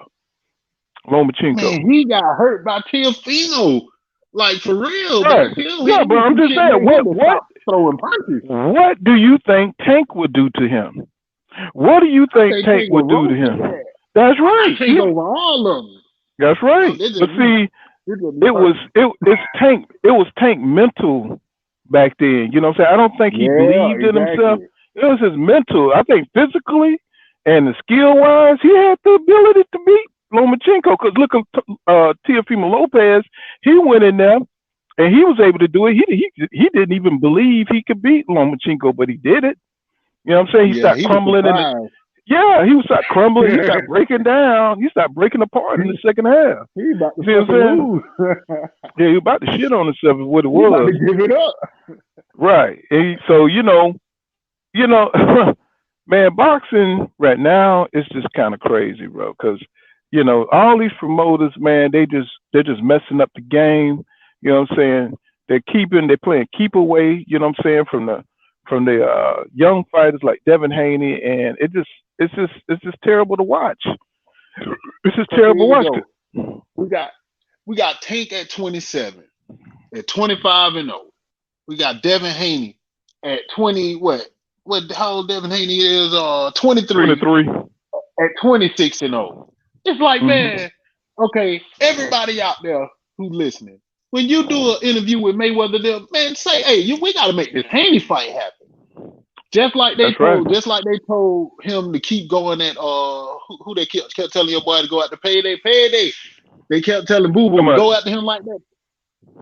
Lomachenko. Man, he got hurt by Teofimo. Like for real, bro. Right. Tell Yeah, but him I'm some just shit saying, made him to stop throwing punches. what do you think Tank would do to him? What do you I think think Tank Tank will would do to roast his him? ass. That's I right. take over all of them. That's Oh, right. this But just me. see, This just me it was personally. it's Tank. It was Tank mental back then. You know what I'm saying? I don't think he Yeah, believed in himself. exactly. It was his mental. I think physically and the skill wise, he had the ability to beat Lomachenko. Because look at Teofimo Lopez. He went in there and he was able to do it. He didn't even believe he could beat Lomachenko, but he did it. You know what I'm saying? He Yeah, started he was crumbling in the surprised. yeah, he was start crumbling. He started breaking down. He started breaking apart in the he second half. he about to You see what fucking I'm saying? lose. Yeah, he was about to shit on himself is what it he about was. to give it up. Right. So you know, man, boxing right now is just kind of crazy, bro. Because all these promoters, man, they're just messing up the game. You know what I'm saying? They're playing keep away. You know what I'm saying from the young fighters like Devin Haney, and it's just terrible to watch. It's just So terrible here to you watch. go. We got we got Tank at 27, at 25 and 0. We got Devin Haney at 20. What how old Devin Haney is? 23 23. at 26 and 0. It's like, Mm-hmm. man, okay, everybody out there who listening, when you do an interview with Mayweather, man, say, hey, we got to make this Haney fight happen. That's right. Just like they told him to keep going at who they kept telling your boy to go out to payday. They kept telling Boo Boo Come to on. go after him like that.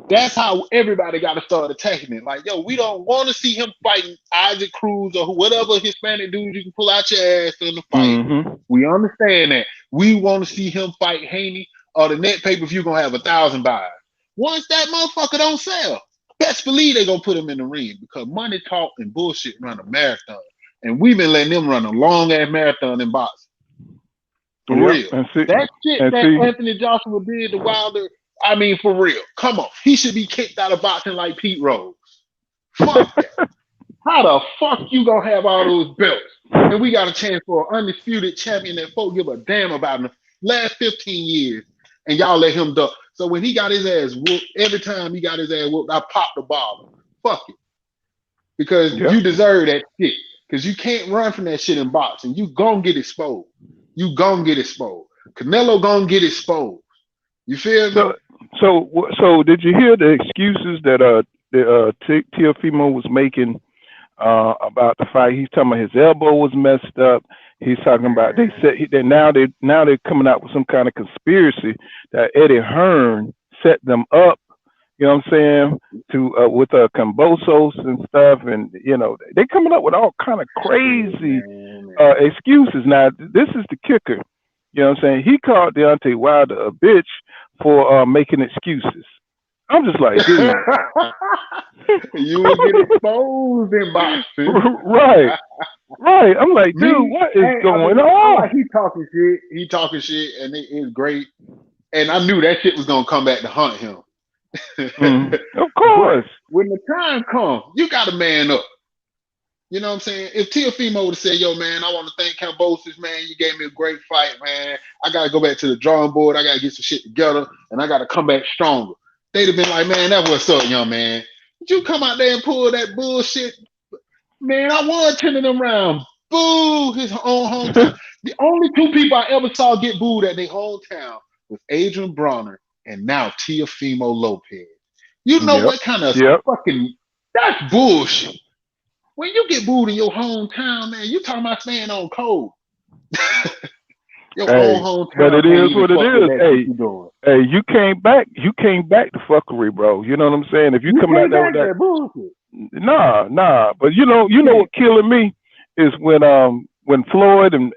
That's how everybody got to start attacking it. Like, yo, we don't want to see him fighting Isaac Cruz or whatever Hispanic dude you can pull out your ass in the fight. Mm-hmm. We understand that. We want to see him fight Haney or the net pay per view gonna have 1,000 buys. Once that motherfucker don't sell, best believe they gonna put him in the ring because money talk and bullshit run a marathon, and we've been letting them run a long ass marathon in boxing. For Yep. real. And see, That shit and that see. Anthony Joshua did to Wilder, I mean, for real. Come on. He should be kicked out of boxing like Pete Rose. Fuck that. How the fuck you gonna have all those belts? And we got a chance for an undisputed champion that folk give a damn about in the last 15 years, and y'all let him duck. So when he got his ass whooped, every time he got his ass whooped, I popped the bottle. Fuck it. Because Yep. you deserve that shit. Because you can't run from that shit in boxing. You gonna get exposed. You gonna get exposed. Canelo gonna get exposed. You feel me? So so did you hear the excuses that Teofimo was making about the fight? He's talking about his elbow was messed up. He's talking about they Man. said that now they're coming out with some kind of conspiracy that Eddie Hearn set them up. You know what I'm saying? To with Cambosos and stuff, and they coming up with all kind of Shit, crazy man. excuses. Now this is the kicker. You know what I'm saying? He called Deontay Wilder a bitch for making excuses. I'm just like, dude. You will get exposed in boxing. Right, right. I'm like, dude, Me, what is and I going mean, I like on? he talking shit. He talking shit, and it is great. And I knew that shit was gonna come back to haunt him. Of But course. when the time comes, you got to man up. You know what I'm saying? If Teofimo would have said, "Yo, man, I want to thank Cambosis, man. You gave me a great fight, man. I got to go back to the drawing board. I got to get some shit together, and I got to come back stronger." They'd have been like, "Man, that what's up, young man. Did you come out there and pull that bullshit, man? I won 10 of them rounds. Boo, his own hometown. The only two people I ever saw get booed at their hometown was Adrian Bronner and now Teofimo Lopez. You know Yep. what kind of Yep. fucking that's bullshit. When you get booed in your hometown, man, you talking about staying on code. Your own Hey, but hometown it can't is even what it fuck with is. that shit Hey, you doing. hey, you came back. You came back to fuckery, bro. You know what I'm saying? If you You coming out came there with back that, that bullshit. nah. But you know Yeah. what killing me is when Floyd and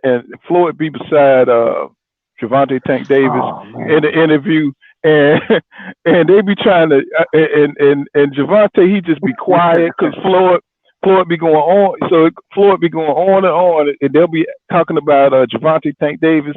Floyd be beside Gervonta Tank Davis Oh in the man. interview, and and they be trying to and Gervonta he just be quiet because Floyd be going on, so Floyd be going on and on, and they'll be talking about Gervonta Tank Davis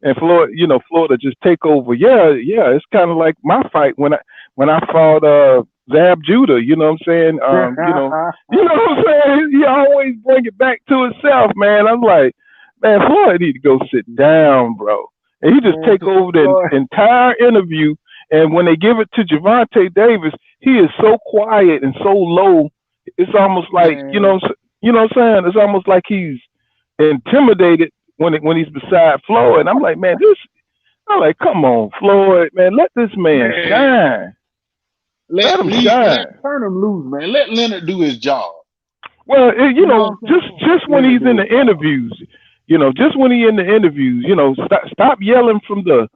and Floyd, Florida just take over. Yeah, it's kind of like my fight when I fought Zab Judah. You know what I'm saying? What I'm saying? He always bring it back to himself, man. I'm like, man, Floyd need to go sit down, bro. And he just Man, take over the Floyd. entire interview. And when they give it to Gervonta Davis, he is so quiet and so low. It's almost like Man, you know what I'm saying? It's almost like he's intimidated when he's beside Floyd. And I'm like, man, I'm like, come on, Floyd, man, let this man man, shine. Let him let shine. turn him loose, man. Let Leonard do his job. Well, You know what I'm saying? just Let when Leonard he's do in his the job. interviews, just when he in the interviews, stop yelling from the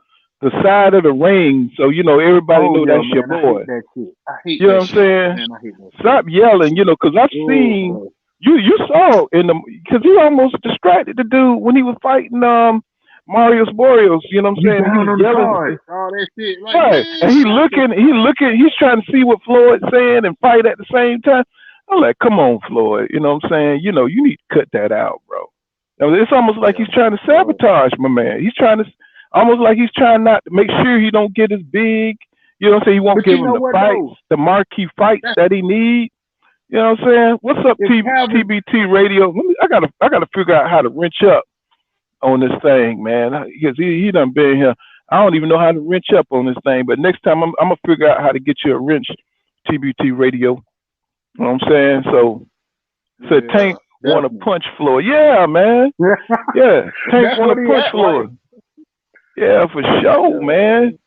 side of the ring, so everybody Oh know yeah, that's your man. I hate boy. that shit. I hate You know that what I'm shit. saying? Man, I hate that Stop shit. yelling, because I've seen Oh, you saw in the because he almost distracted the dude when he was fighting Marius Boreals. You know what I'm you saying? And he down was on the yelling. card. All that shit. Like, Right. man, And shut the fuck. he's trying to see what Floyd's saying and fight at the same time. I'm like, come on, Floyd. You know what I'm saying? You need to cut that out, bro. It's almost like Yeah, he's trying to man. Floyd. sabotage my man. He's trying to, almost like he's trying not to make sure he don't get as big. You know what I'm saying? He won't But you give him know the what fights, though? the marquee fights That's that he needs. You know what I'm saying? What's up, if Calvin. TBT Radio? I gotta figure out how to wrench up on this thing, man, because he done been here. I don't even know how to wrench up on this thing, but next time I'm gonna figure out how to get you a wrench, TBT Radio. You know what I'm saying? So said Yeah, Tank want to definitely. punch Floyd. Yeah, man. Yeah, Tank That's want what to he punch act like. Floyd. Yeah, for sure, man.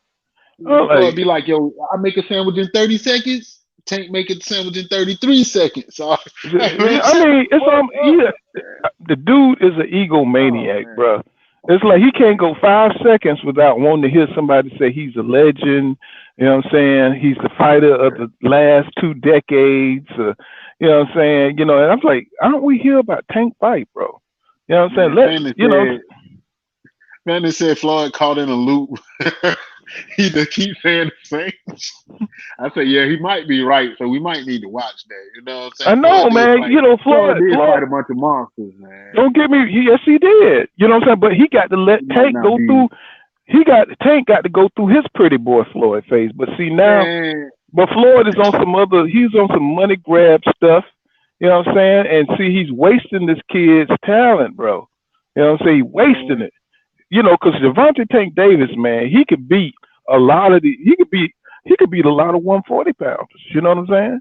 I'm Floyd like, be like, yo, I make a sandwich in 30 seconds. Tank make a sandwich in 33 seconds. So, man, I shut mean, the it's fuck up. yeah. The dude is an Oh, egomaniac, man. bro. It's like he can't go 5 seconds without wanting to hear somebody say he's a legend. You know what I'm saying? He's the fighter of the last 2 decades. You know what I'm saying? And I'm like, aren't we here about Tank fight, bro? You know what I'm saying? Man, Fannin said Floyd caught in a loop. He just keeps saying the same. I said, yeah, he might be right. So we might need to watch that. You know what I'm I saying? know, man. Floyd did fight a bunch of monsters, man. Don't get me. Yes, he did. You know what I'm saying? But he got to let He might Tank not go be, through. Tank got to go through his pretty boy Floyd phase. But see now, man. but Floyd is on some other. He's on some money grab stuff. You know what I'm saying? And see, he's wasting this kid's talent, bro. You know what I'm saying? He's wasting Man, it. Because Devontae Tank Davis, man, he could beat a lot of the. He could beat a lot of 140 pounders. You know what I'm saying?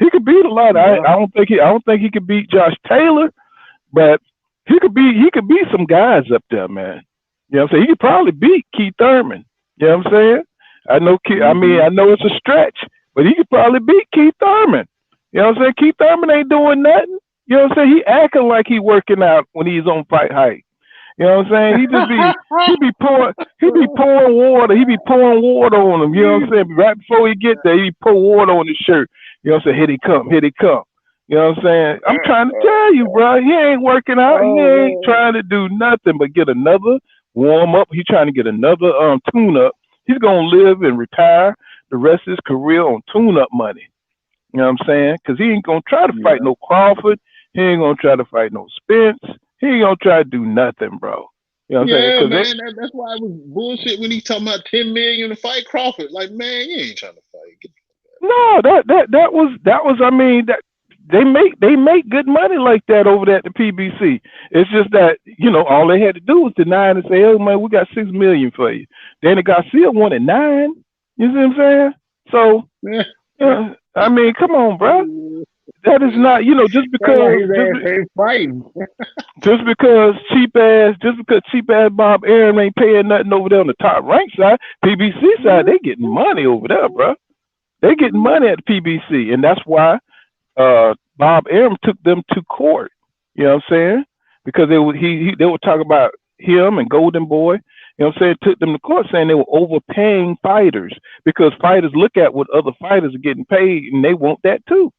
He could beat a lot. yeah. I don't think he could beat Josh Taylor, but he could beat some guys up there, man. You know what I'm saying? He could probably beat Keith Thurman. You know what I'm saying? Mm-hmm. I know it's a stretch, but he could probably beat Keith Thurman. You know what I'm saying? Keith Thurman ain't doing nothing. You know what I'm saying? He acting like he working out when he's on Fight Hike. You know what I'm saying? He be pouring water. He be pouring water on him. You know what I'm saying? Right before he get there, he pour water on his shirt. You know what I'm saying? Here they come. You know what I'm saying? I'm trying to tell you, bro. He ain't working out. He Oh ain't man. trying to do nothing but get another warm up. He's trying to get another tune up. He's gonna live and retire the rest of his career on tune up money. You know what I'm saying? Because he ain't gonna try to fight Yeah. no Crawford. He ain't gonna try to fight no Spence. He ain't gonna try to do nothing, bro. You know what I'm saying? Yeah, Because man. That's why it was bullshit when he talking about 10 million to fight Crawford. Like, man, you ain't trying to fight. no, that was. I mean, that they make good money like that over there at the PBC. It's just that all they had to do was deny it and say, "Oh man, we got 6 million for you." Danny Garcia wanted 9. You see what I'm saying? So, I mean, come on, bro. That is not, just Sound like because his ass ain't fighting. just because cheap ass Bob Aaron ain't paying nothing over there on the top rank side, PBC side they getting money over there, bro. They getting money at the PBC, and that's why Bob Arum took them to court. You know what I'm saying? Because they would talking about him and Golden Boy, you know what I'm saying, took them to court saying they were overpaying fighters because fighters look at what other fighters are getting paid and they want that too.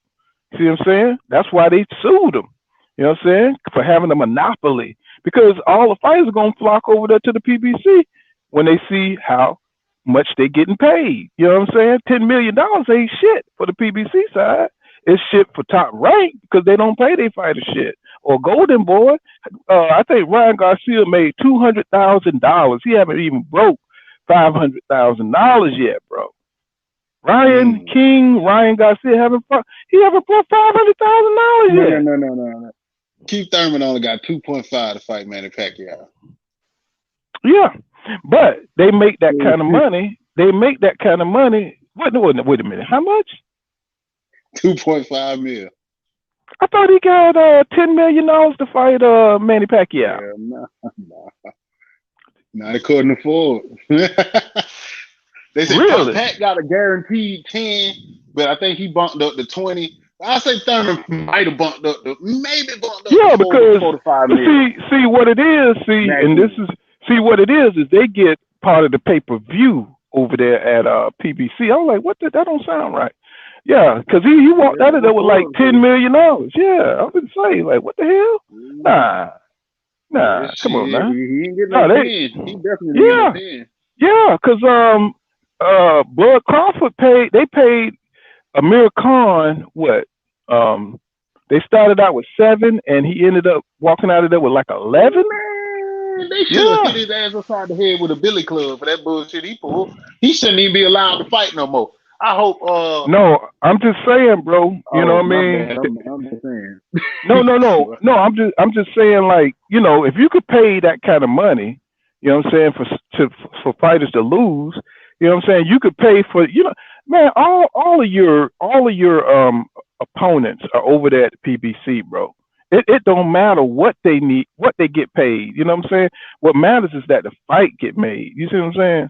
See what I'm saying? That's why they sued them. You know what I'm saying? For having a monopoly. Because all the fighters are gonna flock over there to the PBC when they see how much they getting paid. You know what I'm saying? $10 million ain't shit for the PBC side. It's shit for Top Rank because they don't pay their fighters shit. Or Golden Boy, I think Ryan Garcia made $200,000. He haven't even broke $500,000 yet, bro. Ryan Garcia haven't brought $500,000 yet. No. Keith Thurman only got 2.5 to fight Manny Pacquiao. Yeah, but they make that kind of money. They make that kind of money. Wait a minute. How much? 2.5 mil. I thought he got $10 million to fight Manny Pacquiao. Yeah, no. Not according to Forbes. They said really? Pat got a guaranteed 10, but I think he bumped up to 20. I say Thurman might have bumped up to yeah, because 45 see what it is. What it is they get part of the pay-per-view over there at PBC. I'm like, that don't sound right. Yeah, because he walked out of there with like $10 million. Yeah, I would say, like, what the hell? Nah, come on now. He ain't getting no 10. He definitely yeah, getting 10. Yeah, because Bud Crawford paid Amir Khan what? They started out with 7, and he ended up walking out of there with like 11. Man, they should have hit his ass upside the head with a billy club for that bullshit he pulled. He shouldn't even be allowed to fight no more. I hope. No, I'm just saying, bro. You know what I mean? I'm just saying. No. I'm just saying, like, you know, if you could pay that kind of money, you know what I'm saying, for fighters to lose, you know what I'm saying, you could pay for, you know, man, all of your opponents are over there at the PBC, bro. It don't matter what they need, what they get paid. You know what I'm saying? What matters is that the fight get made. You see what I'm saying?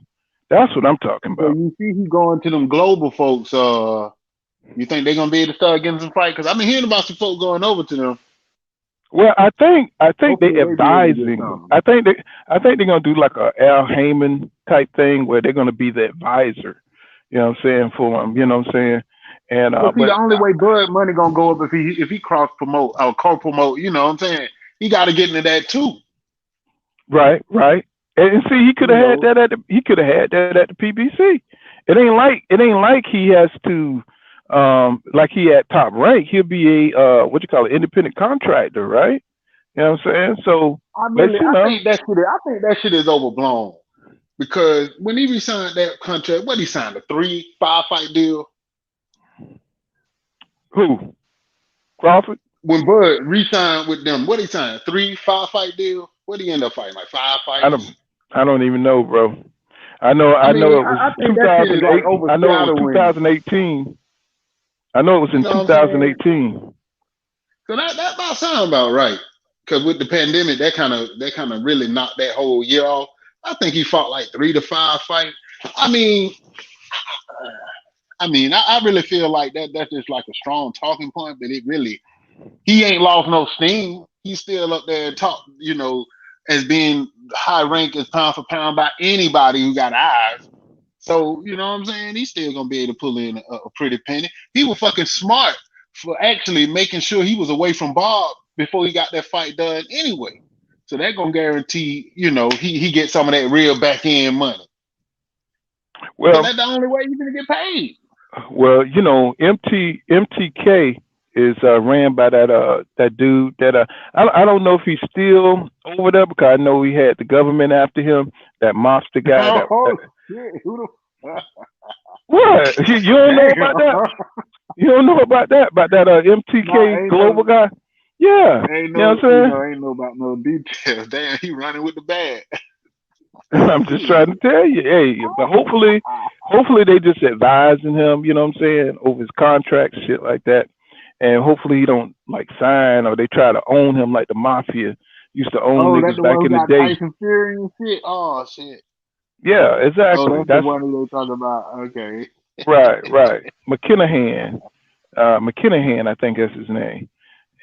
That's what I'm talking about. So you see, he going to them global folks. You think they're gonna be able to start getting some fight? Because I've been hearing about some folks going over to them. Well, I think they advising. I think they're gonna do like a Al Heyman type thing where they're gonna be the advisor. You know what I'm saying, for him. You know what I'm saying? And but the only way Bud money gonna go up if he cross promote or co-promote. You know what I'm saying? He got to get into that too. Right. And see, he could have had that at the PBC. It ain't like he has to like he at Top Rank. He'll be a independent contractor, right? You know what I'm saying? So I think that shit is overblown. Because when he re-signed that contract, what he signed, a 3-5 fight deal? Who? Crawford? When Bud re-signed with them, what he signed? 3-5 fight deal? What he end up fighting? Like 5 fights? I don't even know, bro. I know it was 2008. I know it was 2018. I know it was in 2018. So that might sound about right. Because with the pandemic, that kind of really knocked that whole year off. I think he fought like 3 to 5 fights. I mean, I really feel like that's just like a strong talking point, but he ain't lost no steam. He's still up there top, you know, as being high ranked as pound for pound by anybody who got eyes. So, you know what I'm saying? He's still gonna be able to pull in a pretty penny. He was fucking smart for actually making sure he was away from Bob before he got that fight done anyway. So they're gonna guarantee, you know, he gets some of that real back end money. Well, that's the only way you're gonna get paid. Well, you know, MTK is ran by that dude that I don't know if he's still over there because I know he had the government after him, that mobster guy. What? You don't know about that? You don't know about that MTK global guy? Yeah, you know what I'm saying? Ain't know about no details. Damn, he running with the bag. I'm just trying to tell you, hey, but hopefully they just advising him, you know what I'm saying, over his contract, shit like that, and hopefully he don't like sign or they try to own him like the mafia used to own niggas back in the day. Tyson Fury and shit. Oh shit. Yeah, exactly. Oh, that's the one they talking about. Okay. Right. McKinahan, I think that's his name.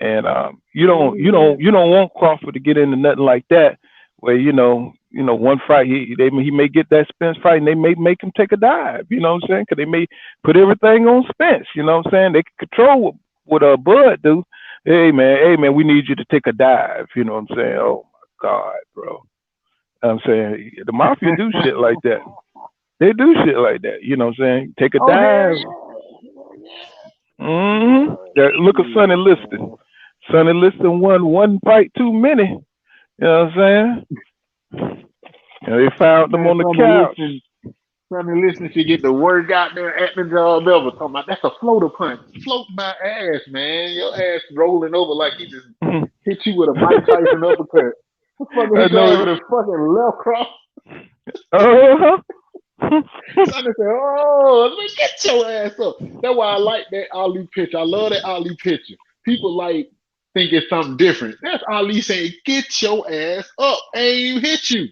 And you don't want Crawford to get into nothing like that where one fight he may get that Spence fight and they may make him take a dive. You know what I'm saying? Because they may put everything on Spence. You know what I'm saying? They can control what Bud do. Hey man, we need you to take a dive. You know what I'm saying? Oh my God, bro. I'm saying the mafia do shit like that. They do shit like that. You know what I'm saying? Take a Oh hell dive. Yeah, look at Sonny Liston. yeah. Sonny Liston won one fight too many. You know what I'm saying? They found them Man, on the couch. Sonny Liston should get the work out there at the job ever. Talking about that's a floater punch. Float my ass, man. Your ass rolling over like he just hit you with a Mike Tyson uppercut. What the fuck I hit your ass know. with a fucking left cross? Uh huh. Sonny said, "Oh, let me get your ass up." That's why I like that Ali picture. I love that Ali picture. People like think it's something different. That's Ali saying, "Get your ass up." I ain't even hit you.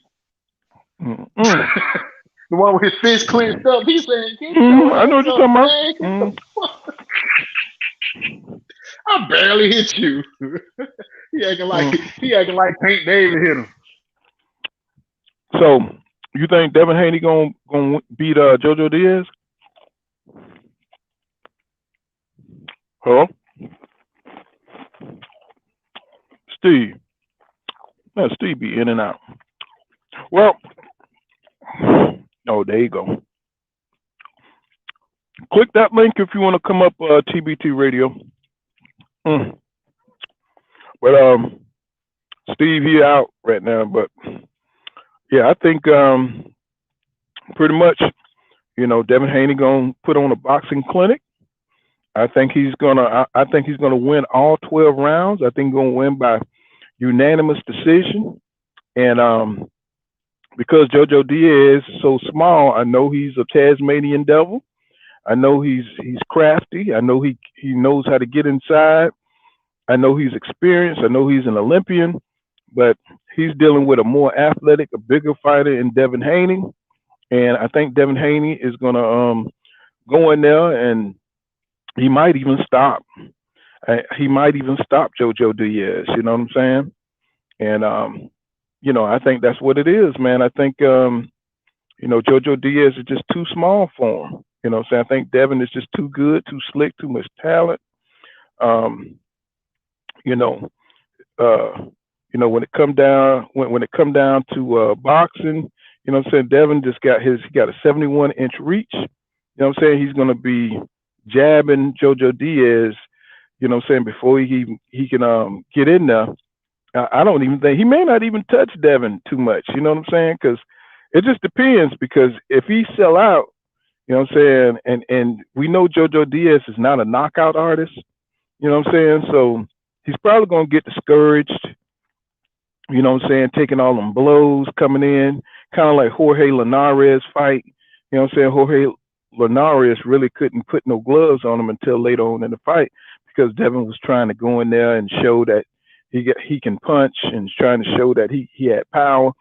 The one with his fist clenched up. He's saying, "Get your I know ass what you're up, talking about. man. Get the fuck. I barely hit you." he acting like he acting like Tank David hit him. So, you think Devin Haney gonna beat JoJo Diaz? Hello, Steve. No, Steve be in and out. Well, oh, there you go. Click that link if you want to come up TBT Radio. Mm. But Steve, he out right now. But yeah, I think pretty much, Devin Haney gonna put on a boxing clinic. I think he's gonna win all 12 rounds. I think he's gonna win by unanimous decision. And because JoJo Diaz is so small, I know he's a Tasmanian devil. I know he's crafty. I know he knows how to get inside. I know he's experienced. I know he's an Olympian, but he's dealing with a more athletic, a bigger fighter in Devin Haney. And I think Devin Haney is gonna go in there and he might even stop. He might even stop JoJo Diaz. You know what I'm saying? And I think that's what it is, man. I think JoJo Diaz is just too small for him. You know what I'm saying? I think Devin is just too good, too slick, too much talent. Um, you know, when it come down when it come down to boxing, you know what I'm saying? Devin just he got a 71-inch reach. You know what I'm saying? He's gonna be jabbing JoJo Diaz, you know what I'm saying, before he can get in there. I don't even think he may not even touch Devin too much. You know what I'm saying? Because it just depends. Because if he sell out, you know what I'm saying, and we know JoJo Diaz is not a knockout artist. You know what I'm saying? So he's probably gonna get discouraged. You know what I'm saying? Taking all them blows coming in, kind of like Jorge Linares fight. You know what I'm saying? Jorge Linares really couldn't put no gloves on him until later on in the fight because Devin was trying to go in there and show that he can punch and trying to show that he had power.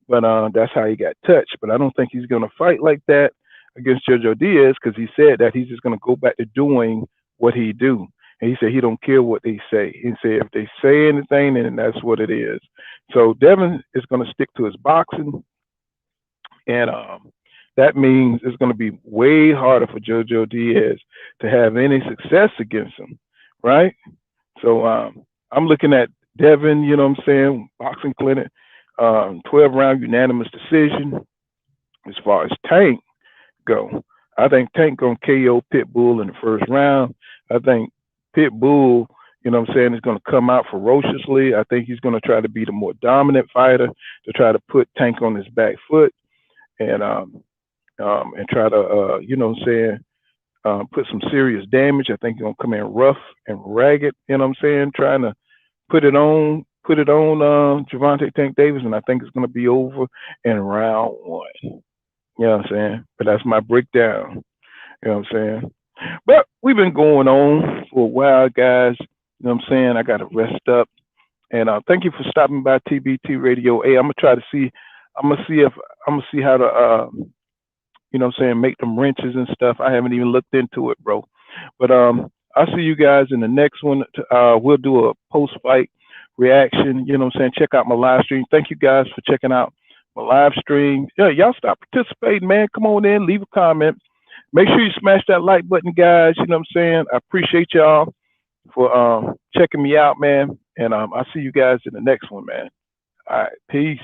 But that's how he got touched. But I don't think he's going to fight like that against JoJo Diaz because he said that he's just going to go back to doing what he do. And he said he don't care what they say. He said if they say anything, then that's what it is. So Devin is going to stick to his boxing, and that means it's going to be way harder for JoJo Diaz to have any success against him, right? So I'm looking at Devin, you know what I'm saying, boxing clinic, 12-round unanimous decision. As far as Tank go, I think Tank gonna KO Pitbull in the first round. I think Pitbull, you know what I'm saying, is gonna come out ferociously. I think he's gonna try to be the more dominant fighter to try to put Tank on his back foot and try to you know what I'm saying, put some serious damage. I think he's gonna come in rough and ragged, you know what I'm saying, trying to put it on Gervonta Tank Davis, and I think it's gonna be over in round one. You know what I'm saying? But that's my breakdown. You know what I'm saying? But we've been going on for a while, guys. You know what I'm saying? I gotta rest up. And thank you for stopping by TBT Radio. Hey, I'm gonna see if I'm gonna see how to you know what I'm saying, make them wrenches and stuff. I haven't even looked into it, bro. But I'll see you guys in the next one. We'll do a post fight reaction. You know what I'm saying? Check out my live stream. Thank you guys for checking out my live stream. Yeah, y'all stop participating, man. Come on in, leave a comment. Make sure you smash that like button, guys. You know what I'm saying? I appreciate y'all for checking me out, man. And I'll see you guys in the next one, man. All right, peace.